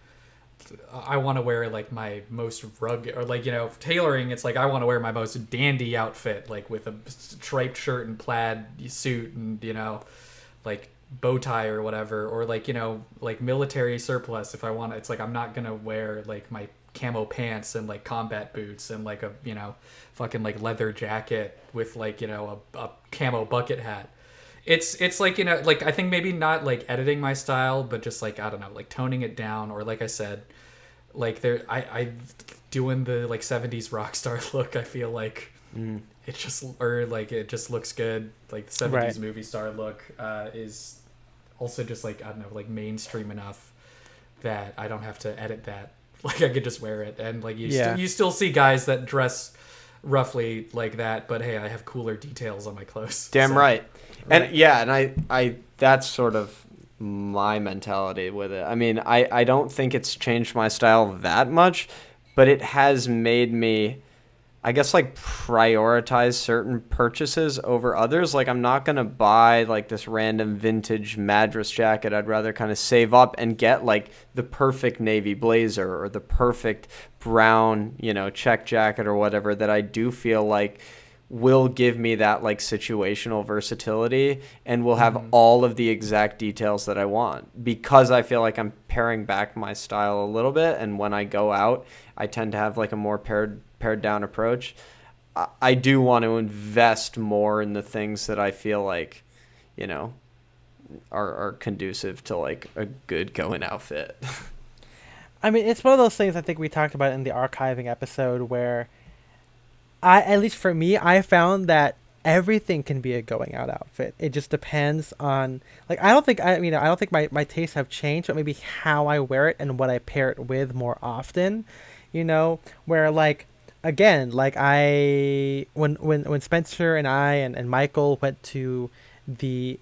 [SPEAKER 2] I want to wear like my most rugged, or like tailoring. It's like I want to wear my most dandy outfit, like with a striped shirt and plaid suit and like bow tie or whatever, or like like military surplus if I want. It's like I'm not gonna wear like my camo pants and like combat boots and like a fucking like leather jacket with like a camo bucket hat. It's like like I think maybe not like editing my style, but just like I don't know, like toning it down, or like I said, like I doing the like 70s rock star look. I feel like it just looks good. Like the 70s movie star look is also just like I don't know, like mainstream enough that I don't have to edit that. Like I could just wear it, and like you still see guys that dress roughly like that, but hey, I have cooler details on my clothes.
[SPEAKER 3] Damn right. And I that's sort of my mentality with it. I mean, I don't think it's changed my style that much, but it has made me, I guess, like prioritize certain purchases over others. Like I'm not going to buy like this random vintage Madras jacket. I'd rather kind of save up and get like the perfect navy blazer or the perfect brown, check jacket or whatever that I do feel like will give me that like situational versatility and will have all of the exact details that I want, because I feel like I'm paring back my style a little bit. And when I go out, I tend to have like a more pared down approach. I do want to invest more in the things that I feel like, are conducive to like a good going outfit.
[SPEAKER 1] I mean, it's one of those things I think we talked about in the archiving episode where at least for me, I found that everything can be a going out outfit. It just depends on, like, I don't think my tastes have changed, but maybe how I wear it and what I pair it with more often, where like, again, like when Spencer and I and Michael went to the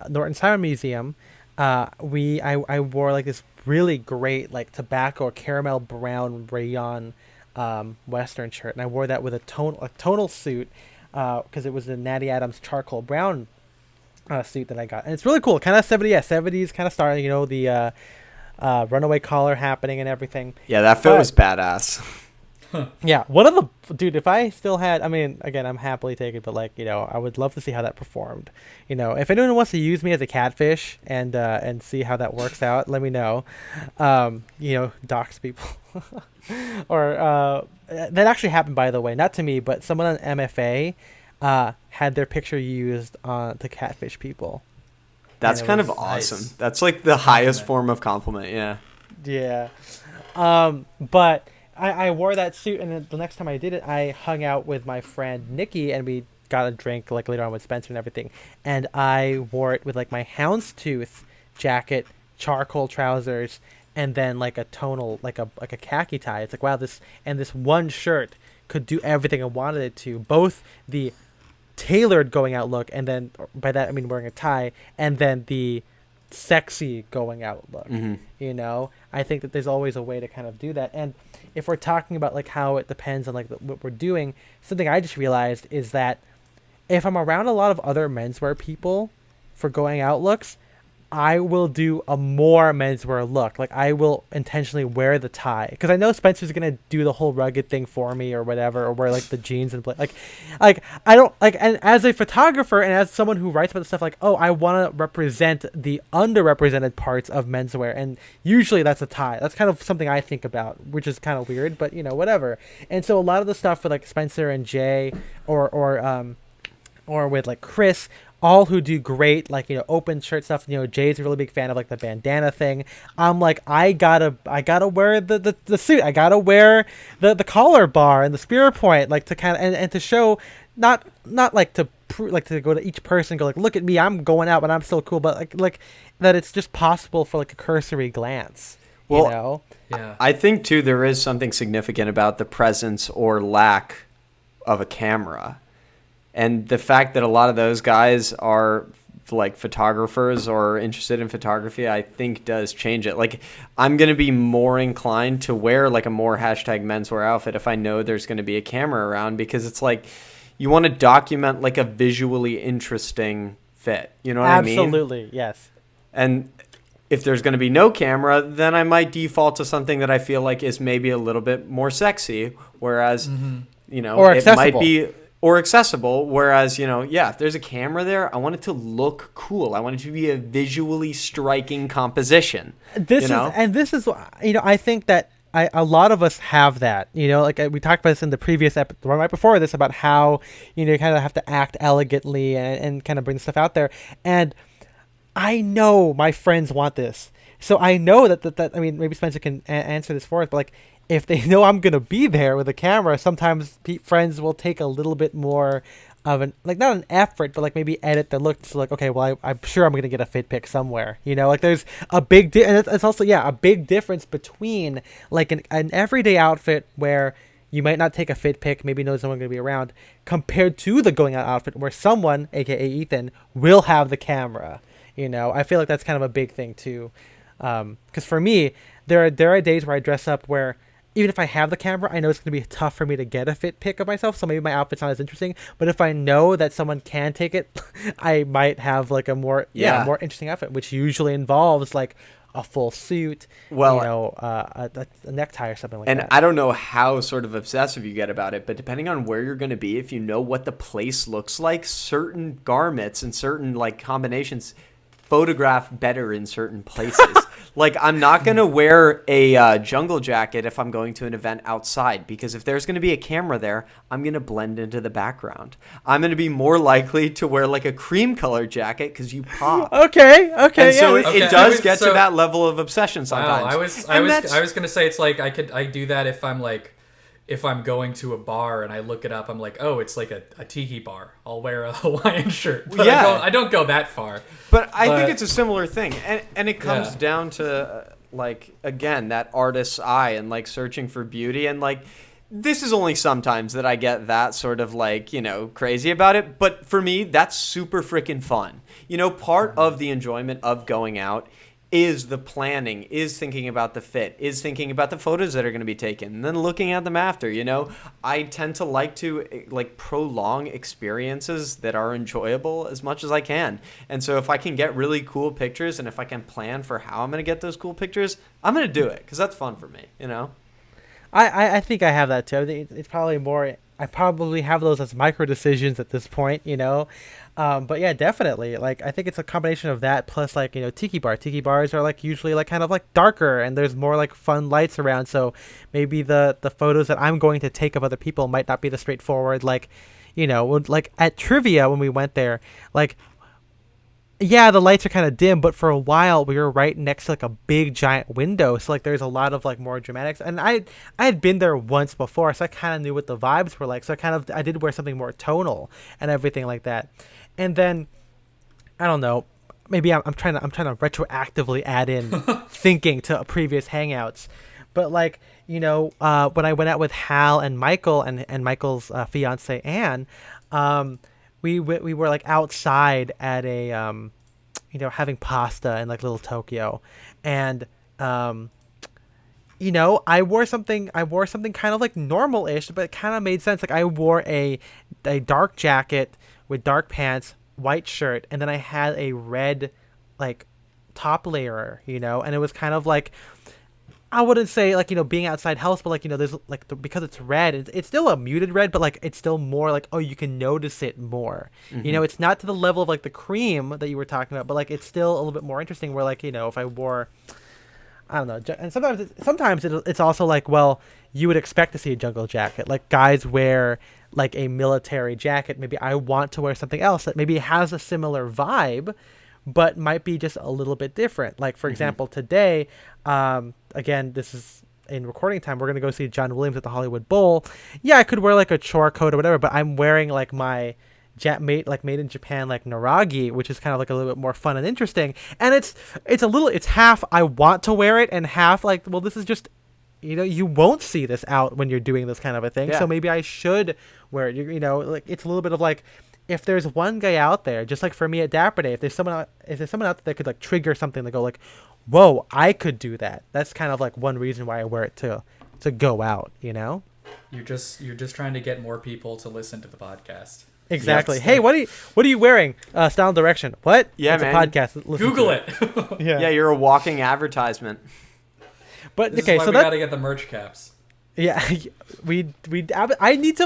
[SPEAKER 1] Norton Siren Museum, I wore like this really great like tobacco or caramel brown rayon Western shirt, and I wore that with a tonal suit. because it was the Natty Adams charcoal brown suit that I got, and it's really cool. Kind of 70s kind of style. You know, the runaway collar happening and everything.
[SPEAKER 3] Yeah, that fit was badass.
[SPEAKER 1] Yeah, one of the dude. If I still had, I mean, again, I'm happily taken, but like, you know, I would love to see how that performed. You know, if anyone wants to use me as a catfish and see how that works out, let me know. You know, dox people, or that actually happened, by the way, not to me, but someone on MFA had their picture used to catfish people.
[SPEAKER 3] That's kind of awesome. Nice. That's like the highest form of compliment. Yeah.
[SPEAKER 1] Yeah. But I wore that suit, and then the next time I did it, I hung out with my friend Nikki, and we got a drink like later on with Spencer and everything. And I wore it with like my houndstooth jacket, charcoal trousers, and then like a tonal, like a khaki tie. It's like, wow, this one shirt could do everything I wanted it to. Both the tailored going out look, and then by that I mean wearing a tie, and then the sexy going out look. You know, I think that there's always a way to kind of do that. And if we're talking about like how it depends on like what we're doing, something I just realized is that if I'm around a lot of other menswear people for going out looks, I will do a more menswear look. Like I will intentionally wear the tie, because I know Spencer's gonna do the whole rugged thing for me or whatever, or wear like the jeans and like I don't like. And as a photographer and as someone who writes about stuff, like, oh, I want to represent the underrepresented parts of menswear, and usually that's a tie. That's kind of something I think about, which is kind of weird, but you know, whatever. And so a lot of the stuff with like Spencer and Jay, or with like Chris, all who do great, like, you know, open shirt stuff. You know, Jay's a really big fan of like the bandana thing. I'm like, I gotta wear the suit. I gotta wear the collar bar and the spear point, like to kind of and to show, not like to like to go to each person and go like, look at me, I'm going out, but I'm still cool. But like that it's just possible for like a cursory glance. Well, you know?
[SPEAKER 3] Yeah. I think too there is something significant about the presence or lack of a camera. And the fact that a lot of those guys are like photographers or interested in photography, I think does change it. Like I'm going to be more inclined to wear like a more #menswear outfit if I know there's going to be a camera around, because it's like you want to document like a visually interesting fit. You know what I mean?
[SPEAKER 1] Absolutely, yes.
[SPEAKER 3] And if there's going to be no camera, then I might default to something that I feel like is maybe a little bit more sexy, whereas, you know,
[SPEAKER 1] or
[SPEAKER 3] it might be... Or accessible, whereas, you know, yeah, if there's a camera there, I want it to look cool. I want it to be a visually striking composition.
[SPEAKER 1] This is, you know, I think that a lot of us have that, you know, like we talked about this in the previous episode, right before this, about how, you know, you kind of have to act elegantly and kind of bring stuff out there. And I know my friends want this. So I know that I mean, maybe Spencer can answer this for us, but like, if they know I'm going to be there with a camera, sometimes friends will take a little bit more of an, like, not an effort, but like maybe edit the look to like, okay, well, I'm sure I'm going to get a fit pic somewhere, you know, like there's a big, and it's also, yeah, a big difference between like an everyday outfit where you might not take a fit pic, maybe knows someone going to be around, compared to the going out outfit where someone, aka Ethan, will have the camera. You know, I feel like that's kind of a big thing too. Because for me, there are days where I dress up where even if I have the camera, I know it's going to be tough for me to get a fit pic of myself, so maybe my outfit's not as interesting. But if I know that someone can take it, I might have like a more more interesting outfit, which usually involves like a full suit, well, you know, a necktie or something like that.
[SPEAKER 3] And I don't know how sort of obsessive you get about it, but depending on where you're going to be, if you know what the place looks like, certain garments and certain like combinations photograph better in certain places. Like I'm not going to wear a jungle jacket if I'm going to an event outside, because if there's going to be a camera there, I'm going to blend into the background. I'm going to be more likely to wear like a cream colored jacket because you pop.
[SPEAKER 1] Okay.
[SPEAKER 3] And so it does get to that level of obsession sometimes.
[SPEAKER 2] Wow, I was going to say, it's like I do that if I'm like, if I'm going to a bar and I look it up, I'm like, oh, it's like a tiki bar. I'll wear a Hawaiian shirt. But yeah. I don't go that far.
[SPEAKER 3] But I think it's a similar thing. And it comes down to, like, again, that artist's eye and, like, searching for beauty. And, like, this is only sometimes that I get that sort of, like, you know, crazy about it. But for me, that's super freaking fun. You know, part of the enjoyment of going out is the planning, is thinking about the fit, is thinking about the photos that are going to be taken, and then looking at them after, you know. I tend to like to like prolong experiences that are enjoyable as much as I can. And so if I can get really cool pictures and if I can plan for how I'm going to get those cool pictures, I'm going to do it because that's fun for me, you know.
[SPEAKER 1] I think I have that too. I think it's probably more. I probably have those as micro decisions at this point, you know. But yeah, definitely. Like I think it's a combination of that plus like, you know, tiki bar. Tiki bars are like usually like kind of like darker and there's more like fun lights around. So maybe the photos that I'm going to take of other people might not be the straightforward like, you know, like at trivia when we went there, like yeah, the lights are kind of dim, but for a while we were right next to like a big giant window, so like there's a lot of like more dramatics. And I had been there once before, so I kind of knew what the vibes were like. So I did wear something more tonal and everything like that. And then I don't know, maybe I'm trying to retroactively add in thinking to previous hangouts, but like, you know, when I went out with Hal and Michael and Michael's fiance Anne, we were like outside at a you know, having pasta in like Little Tokyo, and you know, I wore something kind of like normal-ish, but it kind of made sense. Like I wore a dark jacket with dark pants, white shirt, and then I had a red like top layer, you know, and it was kind of like, I wouldn't say like, you know, being outside helps, but like, you know, there's like because it's red, it's still a muted red, but like it's still more like, oh, you can notice it more. Mm-hmm. You know, it's not to the level of like the cream that you were talking about, but like it's still a little bit more interesting. Where like, you know, if I wore, I don't know, and sometimes it's also like, well, you would expect to see a jungle jacket. Like guys wear like a military jacket. Maybe I want to wear something else that maybe has a similar vibe, but might be just a little bit different. Like for example, today, again, this is in recording time, we're gonna go see John Williams at the Hollywood Bowl. Yeah, I could wear like a chore coat or whatever, but I'm wearing like my made in Japan like Naragi, which is kind of like a little bit more fun and interesting. And it's half I want to wear it and half like, well, this is just, you know, you won't see this out when you're doing this kind of a thing. Yeah. So maybe I should wear it. You know, like it's a little bit of like, if there's one guy out there, just like for me at Dapper Day, if there's someone out there that could like trigger something to go like, whoa, I could do that. That's kind of like one reason why I wear it to go out, you know?
[SPEAKER 2] You're just trying to get more people to listen to the podcast.
[SPEAKER 1] Exactly. Yes. Hey, what are you wearing? Style and Direction. What?
[SPEAKER 3] Yeah,
[SPEAKER 1] it's
[SPEAKER 3] man.
[SPEAKER 1] A podcast.
[SPEAKER 2] Google it.
[SPEAKER 3] Yeah, you're a walking advertisement.
[SPEAKER 1] But
[SPEAKER 2] this
[SPEAKER 1] okay,
[SPEAKER 2] is why
[SPEAKER 1] so
[SPEAKER 2] we gotta get the merch caps.
[SPEAKER 1] Yeah, I just need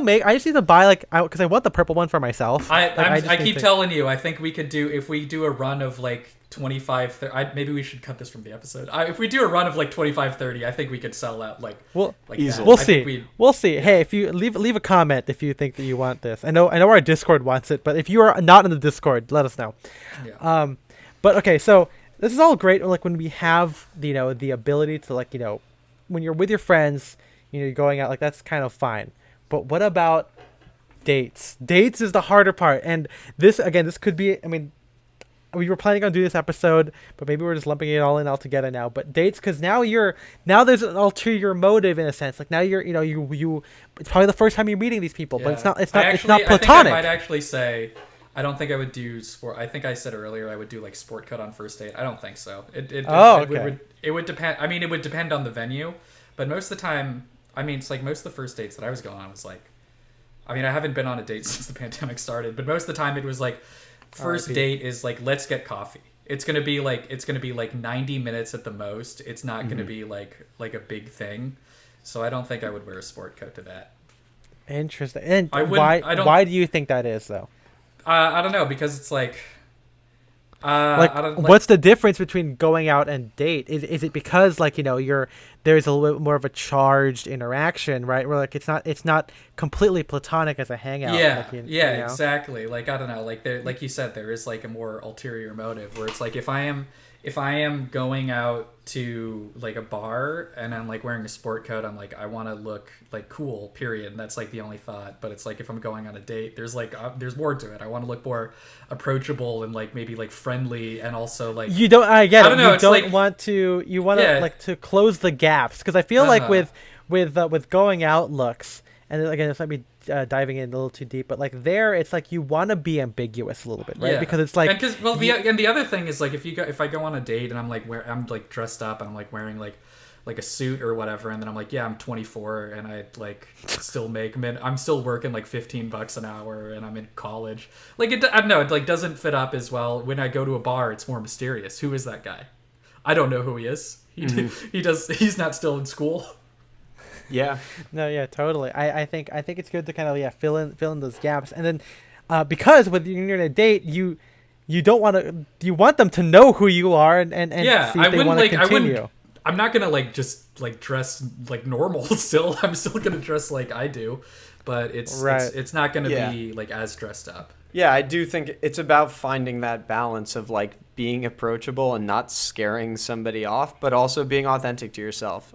[SPEAKER 1] to buy like, because I want the purple one for myself.
[SPEAKER 2] I keep telling you, I think we could do, if we do a run of like 25, 30, maybe we should cut this from the episode. If we do a run of like 25, 30, I think we could sell out like
[SPEAKER 3] easily.
[SPEAKER 1] We'll see. We'll see. Yeah. Hey, if you leave a comment if you think that you want this. I know our Discord wants it, but if you are not in the Discord, let us know. Yeah. But okay, so this is all great. Like when we have, you know, the ability to like, you know, when you're with your friends, you know, you're going out, like that's kind of fine. But what about dates? Dates is the harder part. And this could be, I mean, we were planning on doing this episode, but maybe we're just lumping it all in all together now. But dates, because now there's an ulterior motive in a sense. Like now you're, you know, you it's probably the first time you're meeting these people, but it's not platonic.
[SPEAKER 2] I think I might actually say, I don't think I would do sport. I think I said earlier I would do like sport cut on first date. I don't think so. It would depend. I mean, it would depend on the venue, but most of the time, I mean, it's like most of the first dates that I was going on was like, I mean, I haven't been on a date since the pandemic started, but most of the time it was like, first date is like, let's get coffee. It's gonna be like 90 minutes at the most. It's not gonna be like a big thing. So I don't think I would wear a sport coat to that.
[SPEAKER 1] Interesting. And why do you think that is though?
[SPEAKER 2] I don't know, because it's like,
[SPEAKER 1] what's the difference between going out and date? Is it because like, you know, there's a little bit more of a charged interaction, right? Where like it's not completely platonic as a hangout.
[SPEAKER 2] Yeah,
[SPEAKER 1] like, you know?
[SPEAKER 2] Exactly. Like I don't know, like there, like you said, there is like a more ulterior motive where it's like if I am going out to like a bar and I'm like wearing a sport coat, I'm like, I want to look like cool, period. And that's like the only thought. But it's like if I'm going on a date, there's like there's more to it. I want to look more approachable and like maybe like friendly, and also like
[SPEAKER 1] you don't. I get it.
[SPEAKER 2] Don't know,
[SPEAKER 1] you don't like, want to. You want to like to close the gaps, because I feel like with going out looks, and again, this might be diving in a little too deep, but like there, it's like you want to be ambiguous a little bit, right? Because it's like,
[SPEAKER 2] and the other thing is like if I go on a date and I'm like dressed up and I'm like wearing like a suit or whatever, and then I'm like, yeah, I'm 24 and I like still I'm still working like $15 an hour and I'm in college. Like I don't know, it like doesn't fit up as well. When I go to a bar, it's more mysterious. Who is that guy? I don't know who he is. He's not still in school.
[SPEAKER 3] Yeah.
[SPEAKER 1] No, yeah, totally. I think it's good to kind of fill in those gaps, and then because when you're on a date, you don't want to, you want them to know who you are and
[SPEAKER 2] yeah,
[SPEAKER 1] see if they want to continue.
[SPEAKER 2] I'm not gonna like just like dress like normal. Still, I'm still gonna dress like I do, but it's not gonna be like as dressed up.
[SPEAKER 3] Yeah, I do think it's about finding that balance of like being approachable and not scaring somebody off, but also being authentic to yourself.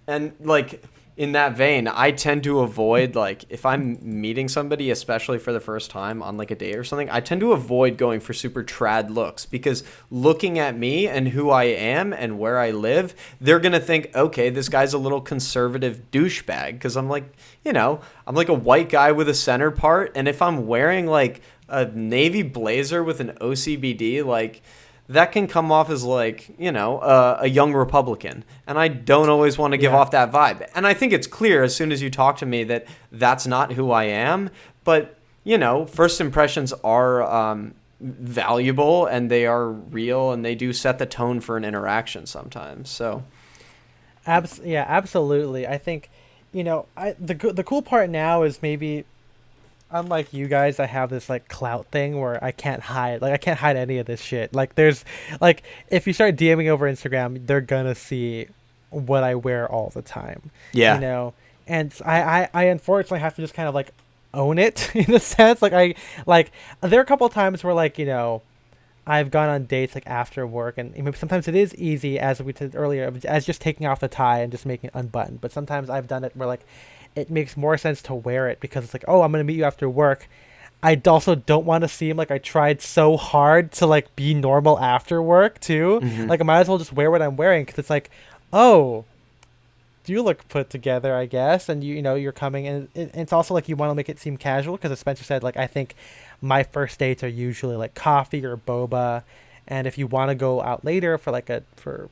[SPEAKER 3] And like in that vein, I tend to avoid, like, if I'm meeting somebody, especially for the first time on like a date or something, I tend to avoid going for super trad looks, because looking at me and who I am and where I live, they're going to think, okay, this guy's a little conservative douchebag, because I'm like, you know, I'm like a white guy with a center part. And if I'm wearing like a navy blazer with an OCBD, like, that can come off as like, you know, a young Republican. And I don't always want to give off that vibe. And I think it's clear as soon as you talk to me that that's not who I am. But, you know, first impressions are valuable, and they are real, and they do set the tone for an interaction sometimes. So,
[SPEAKER 1] yeah, absolutely. I think, you know, the cool part now is maybe, unlike you guys, I have this like clout thing where I can't hide any of this shit. Like, there's like, if you start DMing over Instagram, they're gonna see what I wear all the time.
[SPEAKER 3] Yeah.
[SPEAKER 1] You know, and I unfortunately have to just kind of like own it in a sense. Like there are a couple of times where, like, you know, I've gone on dates like after work, and maybe sometimes it is easy, as we said earlier, as just taking off the tie and just making it unbuttoned. But sometimes I've done it where like it makes more sense to wear it, because it's like, oh, I'm going to meet you after work. I also don't want to seem like I tried so hard to like be normal after work too. Mm-hmm. Like, I might as well just wear what I'm wearing, because it's like, oh, you look put together, I guess. And you know, you're coming, and it's also like you want to make it seem casual, because as Spencer said, like, I think my first dates are usually like coffee or boba. And if you want to go out later for like for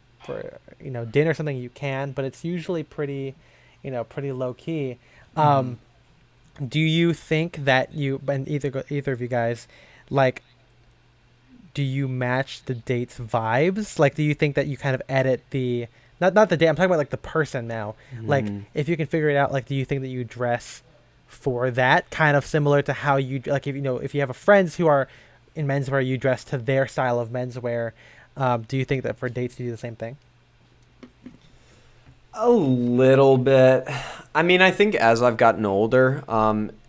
[SPEAKER 1] you know, dinner or something, you can, but it's usually pretty low key. Do you think that you, and either of you guys, like, do you match the date's vibes? Like, do you think that you kind of edit the, not the date, I'm talking about like the person now. Like, if you can figure it out, like, do you think that you dress for that, kind of similar to how you, like, if you know, if you have a friends who are in menswear, you dress to their style of menswear? Do you think that for dates you do the same thing?
[SPEAKER 3] A little bit. I mean, I think as I've gotten older,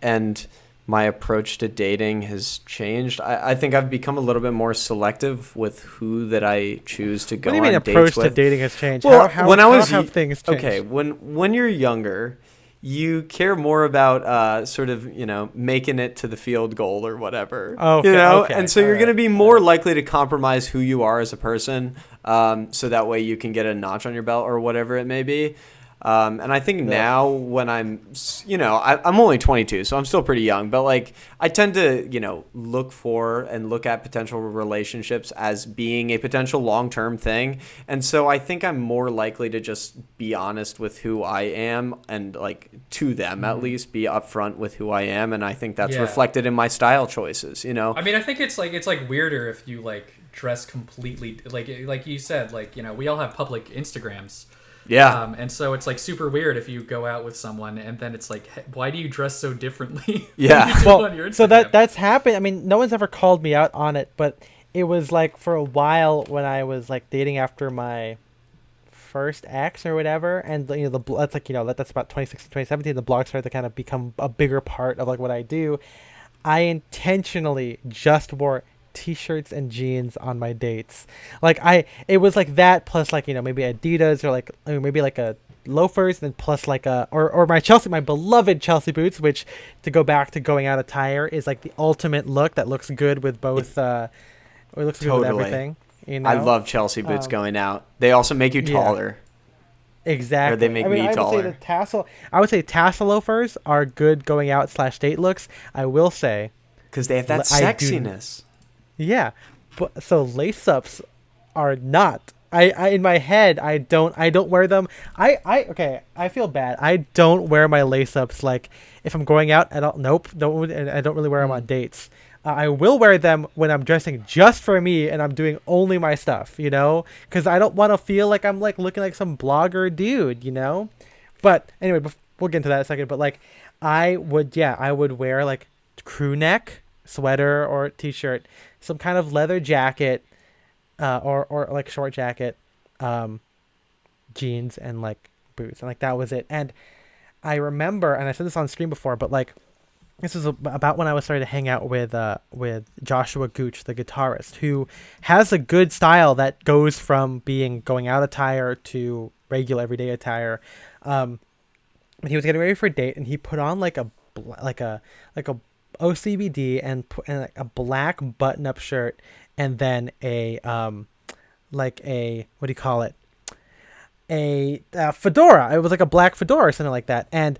[SPEAKER 3] and my approach to dating has changed, I think I've become a little bit more selective with who that I choose to go on dates with.
[SPEAKER 1] What do you mean approach to dating has changed?
[SPEAKER 3] Well,
[SPEAKER 1] how have things changed?
[SPEAKER 3] Okay, when you're younger, you care more about sort of, you know, making it to the field goal or whatever.
[SPEAKER 1] Oh, okay,
[SPEAKER 3] you know,
[SPEAKER 1] okay.
[SPEAKER 3] And so you're going to be more likely to compromise who you are as a person, so that way you can get a notch on your belt or whatever it may be. And I think now when I'm, you know, I'm only 22, so I'm still pretty young, but like I tend to, you know, look at potential relationships as being a potential long-term thing. And so I think I'm more likely to just be honest with who I am, and like to them at least be upfront with who I am. And I think that's reflected in my style choices, you know?
[SPEAKER 2] I mean, I think it's like weirder if you like dress completely, like you said, like, you know, we all have public Instagrams.
[SPEAKER 3] Yeah.
[SPEAKER 2] And so it's like super weird if you go out with someone and then it's like, hey, why do you dress so differently?
[SPEAKER 3] Yeah.
[SPEAKER 1] Well, so that's happened. I mean, no one's ever called me out on it, but it was like for a while when I was like dating after my first ex or whatever, and you know, that's like, you know, that's about 2016, 2017. The blog started to kind of become a bigger part of like what I do. I intentionally just wore t-shirts and jeans on my dates. Like, it was like that, plus like, you know, maybe Adidas or like maybe like a loafers, and then plus like or my beloved Chelsea boots, which, to go back to going out attire, is like the ultimate look that looks good with both it looks good with everything, you know?
[SPEAKER 3] I love Chelsea boots going out. They also make you taller.
[SPEAKER 1] Exactly.
[SPEAKER 3] Or they make me
[SPEAKER 1] I would say
[SPEAKER 3] taller.
[SPEAKER 1] I would say tassel loafers are good going out / date looks. I will say,
[SPEAKER 3] Because they have that
[SPEAKER 1] I do.
[SPEAKER 3] sexiness.
[SPEAKER 1] Yeah, but so lace ups are not. I in my head I don't wear them. Okay, I feel bad. I don't wear my lace ups like if I'm going out at all. Nope, don't. And I don't really wear them on dates. I will wear them when I'm dressing just for me and I'm doing only my stuff, you know, because I don't want to feel like I'm like looking like some blogger dude, you know. But anyway, we'll get into that in a second. But like, I would wear like crew neck sweater or t-shirt, some kind of leather jacket, or like short jacket, jeans and like boots, and like that was it. And I remember, and I said this on screen before, but like this is about when I was starting to hang out with Joshua Gooch, the guitarist, who has a good style that goes from being going out attire to regular everyday attire. But he was getting ready for a date, and he put on like a OCBD and like a black button-up shirt, and then a like a what do you call it? A fedora. It was like a black fedora or something like that. And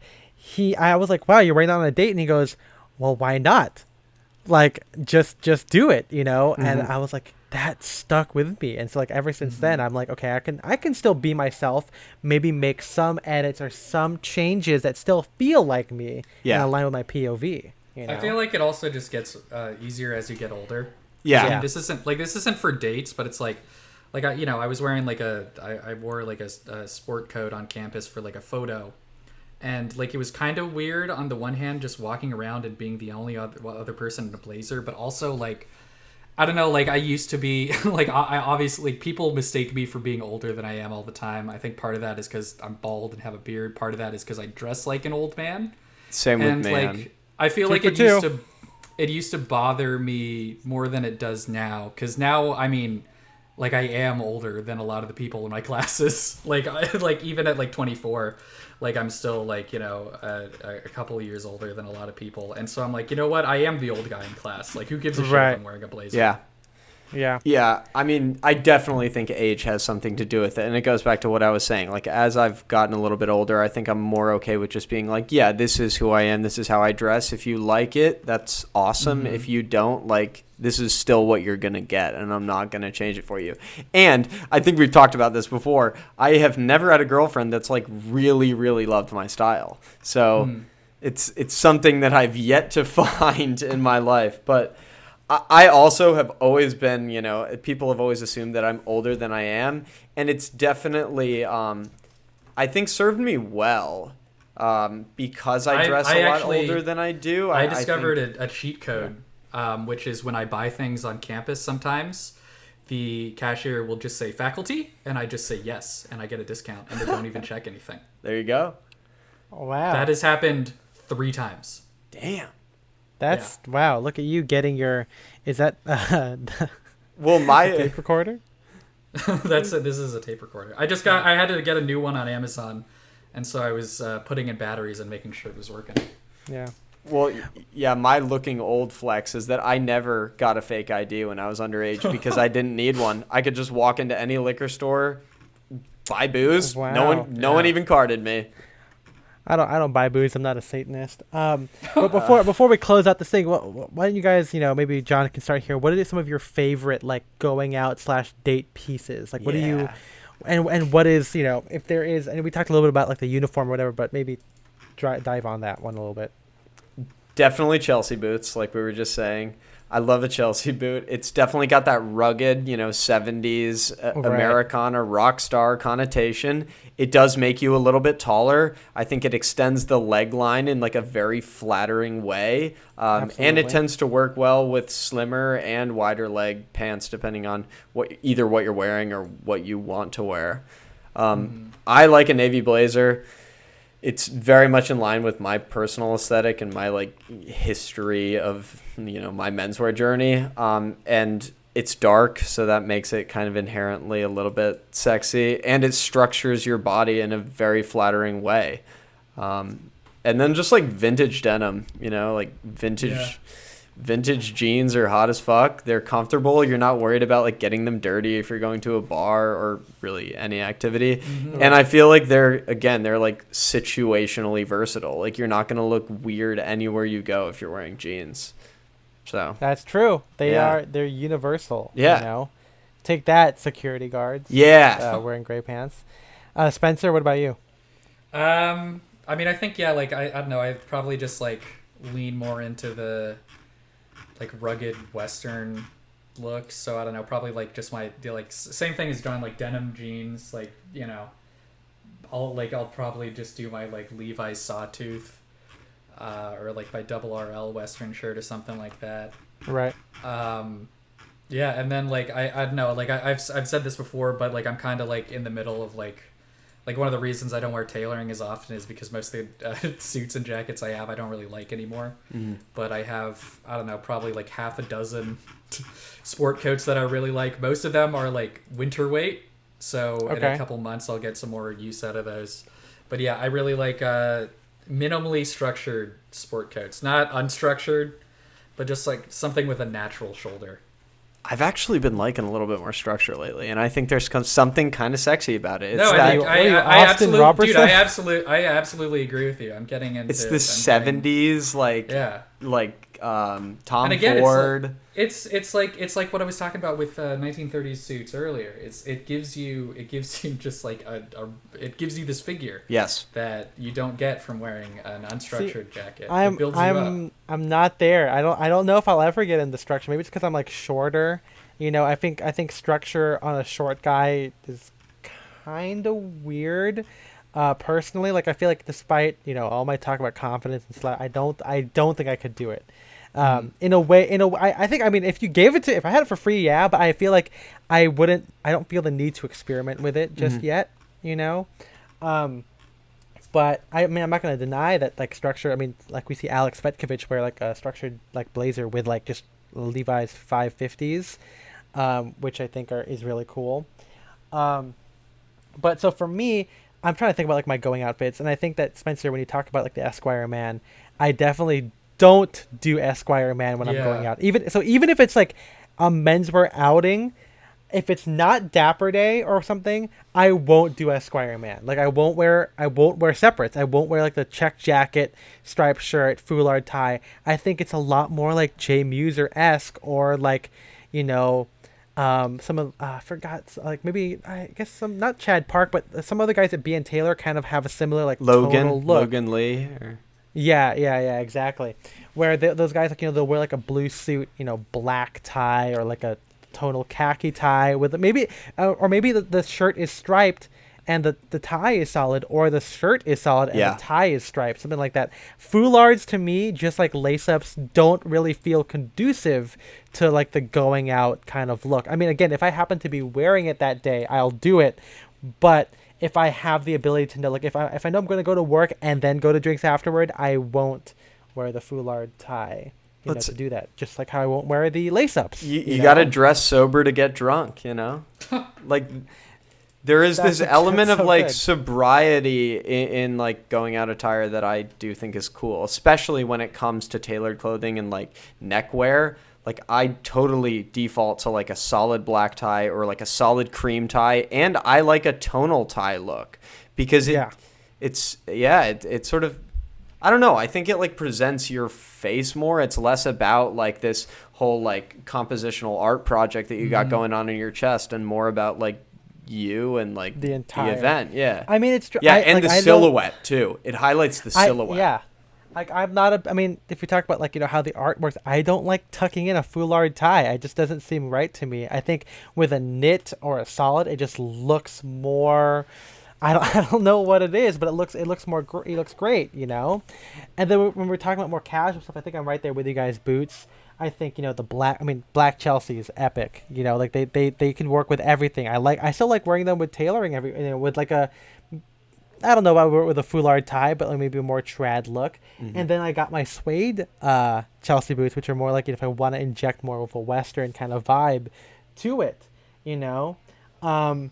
[SPEAKER 1] I was like, wow, you're right on a date. And he goes, well, why not? Like, just do it, you know? Mm-hmm. And I was like, that stuck with me. And so like ever since then, I'm like, okay, I can still be myself, maybe make some edits or some changes that still feel like me and align with my POV. You know?
[SPEAKER 2] I feel like it also just gets easier as you get older.
[SPEAKER 3] Yeah.
[SPEAKER 2] I mean, this isn't for dates, but it's like I was wearing like I wore like a sport coat on campus for like a photo, and like it was kind of weird on the one hand just walking around and being the only other person in a blazer, but also like I don't know, like I used to be like I obviously people mistake me for being older than I am all the time. I think part of that is because I'm bald and have a beard. Part of that is because I dress like an old man.
[SPEAKER 3] Same with me.
[SPEAKER 2] Like I feel like it used to bother me more than it does now, because now I mean, like I am older than a lot of the people in my classes. Like even at like 24, like I'm still like, you know, a couple of years older than a lot of people. And so I'm like, you know what? I am the old guy in class. Like who gives a shit if I'm wearing a blazer?
[SPEAKER 3] Yeah.
[SPEAKER 1] Yeah.
[SPEAKER 3] Yeah. I mean, I definitely think age has something to do with it. And it goes back to what I was saying. Like, as I've gotten a little bit older, I think I'm more okay with just being like, yeah, this is who I am. This is how I dress. If you like it, that's awesome. Mm-hmm. If you don't, like, this is still what you're going to get. And I'm not going to change it for you. And I think we've talked about this before. I have never had a girlfriend that's like really, really loved my style. So it's something that I've yet to find in my life. But I also have always been, you know, people have always assumed that I'm older than I am. And it's definitely, I think, served me well because I dress a lot older than I do.
[SPEAKER 2] I discovered a cheat code, which is when I buy things on campus sometimes, the cashier will just say faculty, and I just say yes, and I get a discount, and they don't even check anything.
[SPEAKER 3] There you go.
[SPEAKER 1] Oh, wow.
[SPEAKER 2] That has happened 3 times.
[SPEAKER 3] Damn.
[SPEAKER 1] That's wow! Look at you getting your. Is that
[SPEAKER 3] well, my
[SPEAKER 1] tape recorder?
[SPEAKER 2] This is a tape recorder. I had to get a new one on Amazon, and so I was putting in batteries and making sure it was working.
[SPEAKER 1] Yeah.
[SPEAKER 3] Well, yeah, my looking old flex is that I never got a fake ID when I was underage because I didn't need one. I could just walk into any liquor store, buy booze.
[SPEAKER 1] Wow.
[SPEAKER 3] No one even carded me.
[SPEAKER 1] I don't buy booze. I'm not a Satanist. But before we close out this thing, why don't you guys, you know, maybe John can start here. What are some of your favorite like going out / date pieces? Like, what do you, and what is, you know, if there is, and we talked a little bit about like the uniform or whatever, but maybe dive on that one a little bit.
[SPEAKER 3] Definitely Chelsea boots, like we were just saying. I love a Chelsea boot. It's definitely got that rugged, you know, 70s Americana rock star connotation. It does make you a little bit taller. I think it extends the leg line in like a very flattering way. And it tends to work well with slimmer and wider leg pants, depending on either what you're wearing or what you want to wear. I like a navy blazer. It's very much in line with my personal aesthetic and my like history of, you know, my menswear journey. And it's dark, so that makes it kind of inherently a little bit sexy, and it structures your body in a very flattering way. And then just like vintage denim, you know, like vintage vintage jeans are hot as fuck. They're comfortable. You're not worried about like getting them dirty if you're going to a bar or really any activity.
[SPEAKER 2] Mm-hmm.
[SPEAKER 3] And I feel like they're like situationally versatile. Like you're not going to look weird anywhere you go if you're wearing jeans. So
[SPEAKER 1] That's true.
[SPEAKER 3] Yeah.
[SPEAKER 1] They're universal.
[SPEAKER 3] Yeah.
[SPEAKER 1] You know, take that, security guards.
[SPEAKER 3] Yeah.
[SPEAKER 1] Wearing gray pants. Spencer, what about you?
[SPEAKER 2] I mean, I think like I don't know. I'd probably just like lean more into the like rugged Western look. So I don't know. Probably like just my like same thing as John, like denim jeans. Like I'll probably just do my like Levi's Sawtooth, or like my double RL Western shirt or something like that.
[SPEAKER 1] Right.
[SPEAKER 2] Yeah, and then like I don't know. Like I've said this before, but like I'm kind of like in the middle of like one of the reasons I don't wear tailoring as often is because most of the suits and jackets I have I don't really like anymore.
[SPEAKER 3] Mm-hmm.
[SPEAKER 2] But I have, I don't know, probably like half a dozen sport coats that I really like. Most of them are like winter weight, so in a couple months I'll get some more use out of those. But yeah, I really like minimally structured sport coats, not unstructured, but just like something with a natural shoulder.
[SPEAKER 3] I've actually been liking a little bit more structure lately, and I think there's something kind of sexy about it. It's
[SPEAKER 2] no,
[SPEAKER 3] that,
[SPEAKER 2] I absolutely agree with you. I'm getting into.
[SPEAKER 3] It's the '70s, Tom Ford.
[SPEAKER 2] It's like what I was talking about with 1930s suits earlier. It gives you just like it gives you this figure.
[SPEAKER 3] Yes.
[SPEAKER 2] That you don't get from wearing an unstructured jacket.
[SPEAKER 1] It builds you up. I'm not there. I don't know if I'll ever get into structure. Maybe it's because I'm like shorter. I think structure on a short guy is kind of weird. Personally, like I feel like despite all my talk about confidence and stuff, I don't think I could do it. In a way, I think, I mean, if I had it for free, yeah, but I feel like I don't feel the need to experiment with it just yet, but I mean, I'm not going to deny that like structure, I mean, like we see Alex Petkovich wear like a structured like blazer with like just Levi's 550s, which I think is really cool. But so for me, I'm trying to think about like my going outfits, and I think that Spencer, when you talk about like the Esquire man, I definitely don't do Esquire man when I'm going out. Even if it's like a menswear outing, if it's not Dapper Day or something, I won't do Esquire man. Like I won't wear separates. I won't wear like the check jacket, striped shirt, foulard tie. I think it's a lot more like Jay Muser-esque, or like, some of I forgot, like maybe I guess some, not Chad Park, but some other guys at B and Taylor kind of have a similar like tonal look.
[SPEAKER 3] Logan Lee. Or...
[SPEAKER 1] Yeah, exactly. Where those guys, like, they'll wear like a blue suit, black tie, or like a tonal khaki tie with maybe, or maybe the shirt is striped and the tie is solid, or the shirt is solid and the tie is striped, something like that. Foulards to me, just like lace-ups, don't really feel conducive to like the going out kind of look. I mean, again, if I happen to be wearing it that day, I'll do it, but if I have the ability to know, like if I know I'm going to go to work and then go to drinks afterward, I won't wear the foulard tie, to do that. Just like how I won't wear the lace-ups.
[SPEAKER 3] You got to dress sober to get drunk, like there is this element of like sobriety in like going out attire that I do think is cool, especially when it comes to tailored clothing and like neckwear. Like I totally default to like a solid black tie or like a solid cream tie, and I like a tonal tie look because it's sort of, I don't know, I think it like presents your face more. It's less about like this whole like compositional art project that you got going on in your chest, and more about like you and like the event. Yeah.
[SPEAKER 1] I mean, it's
[SPEAKER 3] and the silhouette too. It highlights the silhouette.
[SPEAKER 1] Yeah. Like I'm not I mean, if we talk about like, how the art works, I don't like tucking in a foulard tie. It just doesn't seem right to me. I think with a knit or a solid, it just looks more, I don't know what it is, but it looks more, it looks great, And then when we're talking about more casual stuff, I think I'm right there with you guys. Boots, I think, the black Chelsea is epic. Like they can work with everything. I still like wearing them with tailoring with like a, I don't know if I wear it with a foulard tie, but like maybe a more trad look. And then I got my suede Chelsea boots, which are more like if I want to inject more of a Western kind of vibe to it, And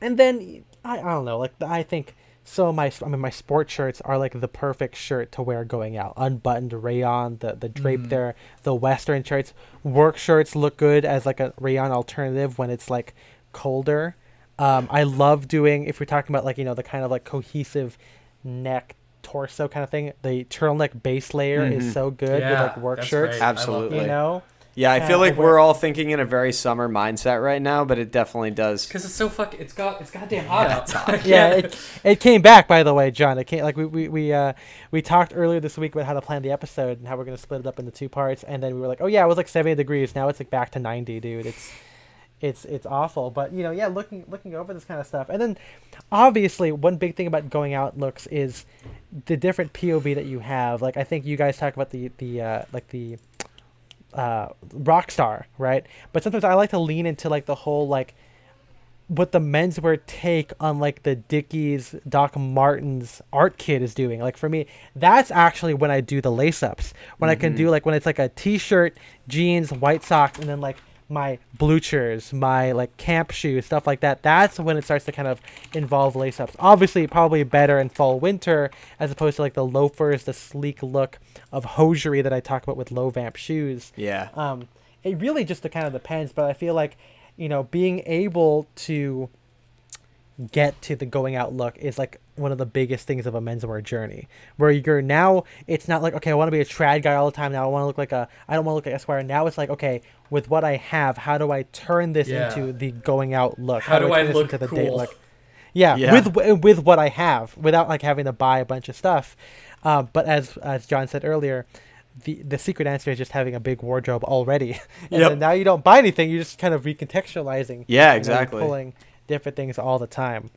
[SPEAKER 1] then I don't know, like I think my sport shirts are like the perfect shirt to wear going out. Unbuttoned rayon, the drape there, the Western shirts. Work shirts look good as like a rayon alternative when it's like colder. I love doing, if we're talking about like, the kind of like cohesive neck torso kind of thing, the turtleneck base layer is so good with like work shirts.
[SPEAKER 2] Great.
[SPEAKER 3] Absolutely.
[SPEAKER 1] Yeah,
[SPEAKER 3] I feel like we're all thinking in a very summer mindset right now, but it definitely does.
[SPEAKER 2] Because it's so it's goddamn hot outside.
[SPEAKER 1] Yeah, it came back, by the way, John. It came, like we talked earlier this week about how to plan the episode and how we're gonna split it up into 2 parts, and then we were like, oh yeah, it was like 70 degrees. Now it's like back to 90, dude. It's awful. But looking over this kind of stuff, and then obviously one big thing about going out looks is the different POV that you have. Like I think you guys talk about the rock star, right? But sometimes I like to lean into like the whole like what the menswear take on like the Dickies Doc Martens art kit is doing. Like for me, that's actually when I do the lace ups, when I can do like when it's like a t-shirt, jeans, white socks, and then like my Bluchers, my like camp shoes, stuff like that. That's when it starts to kind of involve lace ups. Obviously probably better in fall winter as opposed to like the loafers, the sleek look of hosiery that I talk about with low vamp shoes.
[SPEAKER 3] Yeah.
[SPEAKER 1] It really just kind of depends, but I feel like being able to get to the going out look is like one of the biggest things of a menswear journey, where you're now, it's not like, okay, I want to be a trad guy all the time. Now I want to look like I don't want to look like Esquire. Now it's like, okay, with what I have, how do I turn this into the going out look?
[SPEAKER 2] How do I
[SPEAKER 1] turn this
[SPEAKER 2] look
[SPEAKER 1] into the
[SPEAKER 2] cool?
[SPEAKER 1] date look? Yeah, with what I have, without like having to buy a bunch of stuff. But as John said earlier, the secret answer is just having a big wardrobe already. And then now you don't buy anything, you're just kind of recontextualizing.
[SPEAKER 3] Yeah, exactly.
[SPEAKER 1] Pulling different things all the time.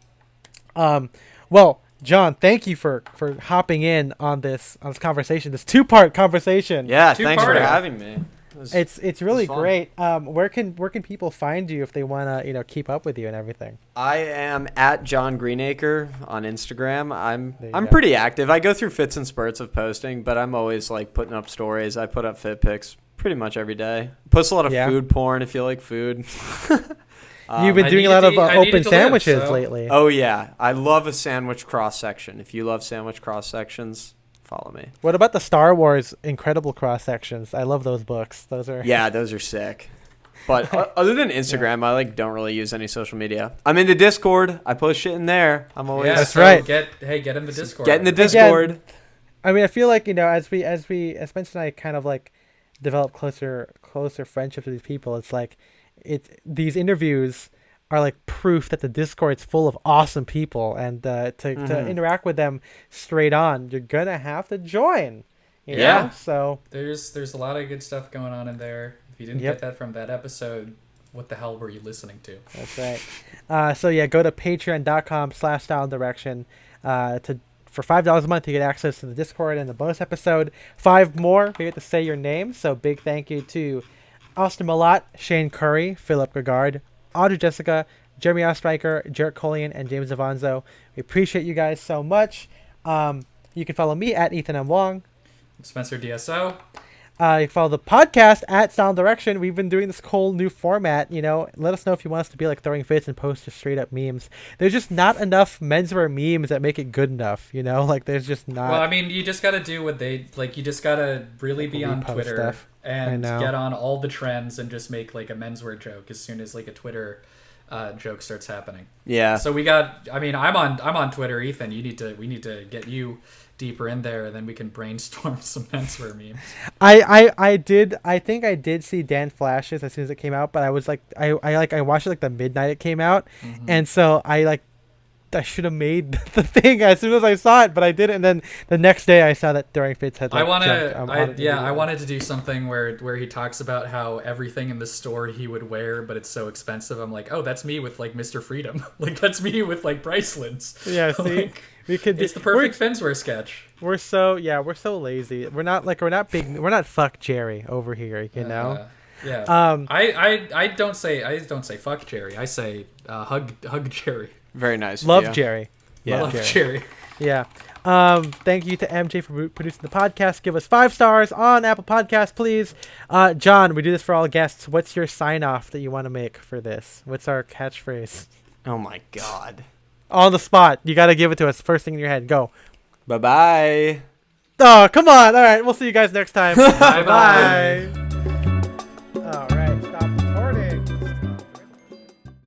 [SPEAKER 1] Well, John, thank you for hopping in on this conversation, this 2-part conversation.
[SPEAKER 3] Yeah, thanks for having me.
[SPEAKER 1] It's really great. Where can people find you if they want to keep up with you and everything?
[SPEAKER 3] I am at John Greenacre on Instagram. I'm pretty active. I go through fits and spurts of posting, but I'm always like putting up stories. I put up fit pics pretty much every day. Post a lot of food porn if you like food.
[SPEAKER 1] You've been doing a lot of open sandwiches lately.
[SPEAKER 3] Oh yeah, I love a sandwich cross section. If you love sandwich cross sections, follow me.
[SPEAKER 1] What about the Star Wars Incredible cross sections? I love those books. Those are sick. But other than Instagram, I don't really use any social media. I'm in the Discord. I post shit in there. I'm always that's right.
[SPEAKER 2] Get in the Discord.
[SPEAKER 3] Get in the Discord.
[SPEAKER 1] Again, I mean, I feel like as Spencer and I kind of like develop closer friendships with these people, it's like these interviews are like proof that the Discord's full of awesome people, and to interact with them straight on, you're gonna have to join. You know? So
[SPEAKER 2] there's a lot of good stuff going on in there. If you didn't get that from that episode, what the hell were you listening to?
[SPEAKER 1] That's right. So yeah, go to patreon.com/styleanddirection for $5 a month. You get access to the Discord and the bonus episode. 5 more, we get to say your name. So big thank you to Austin Malott, Shane Curry, Philip Gregard, Audrey Jessica, Jeremy Ostreicher, Jarrett Colian, and James Avanzo. We appreciate you guys so much. You can follow me at Ethan M. Wong.
[SPEAKER 2] Spencer DSO.
[SPEAKER 1] You can follow the podcast at Style and Direction. We've been doing this whole new format. Let us know if you want us to be like throwing fits and post just straight up memes. There's just not enough menswear memes that make it good enough. There's just not.
[SPEAKER 2] Well, I mean, you just got to do what they like. You just got to really be on Twitter stuff. And get on all the trends and just make like a menswear joke as soon as like a Twitter joke starts happening.
[SPEAKER 3] Yeah.
[SPEAKER 2] So I'm on Twitter, Ethan. We need to get you deeper in there, and then we can brainstorm some menswear memes.
[SPEAKER 1] I think I did see Dan Flashes as soon as it came out, but I was like I watched it like the midnight it came out, and so I should have made the thing as soon as I saw it, but I didn't. And then the next day I saw that During Fits had
[SPEAKER 2] I wanted to do something where he talks about how everything in the store he would wear, but it's so expensive. I'm like, oh, that's me with like Mr. Freedom. Like that's me with like bracelets.
[SPEAKER 1] Yeah, see, we could.
[SPEAKER 2] It's the perfect menswear sketch.
[SPEAKER 1] We're so lazy. We're not fuck Jerry over here.
[SPEAKER 2] Yeah. I don't say fuck Jerry. I say hug Jerry.
[SPEAKER 3] Very nice.
[SPEAKER 1] Love Jerry.
[SPEAKER 2] Yeah. Love Jerry.
[SPEAKER 1] Yeah. Thank you to MJ for producing the podcast. Give us 5 stars on Apple Podcasts, please. John, we do this for all guests. What's your sign off that you want to make for this? What's our catchphrase?
[SPEAKER 3] Oh my God.
[SPEAKER 1] On the spot. You got to give it to us. First thing in your head. Go.
[SPEAKER 3] Bye-bye.
[SPEAKER 1] Oh, come on. All right. We'll see you guys next time.
[SPEAKER 2] Bye-bye.
[SPEAKER 1] Bye.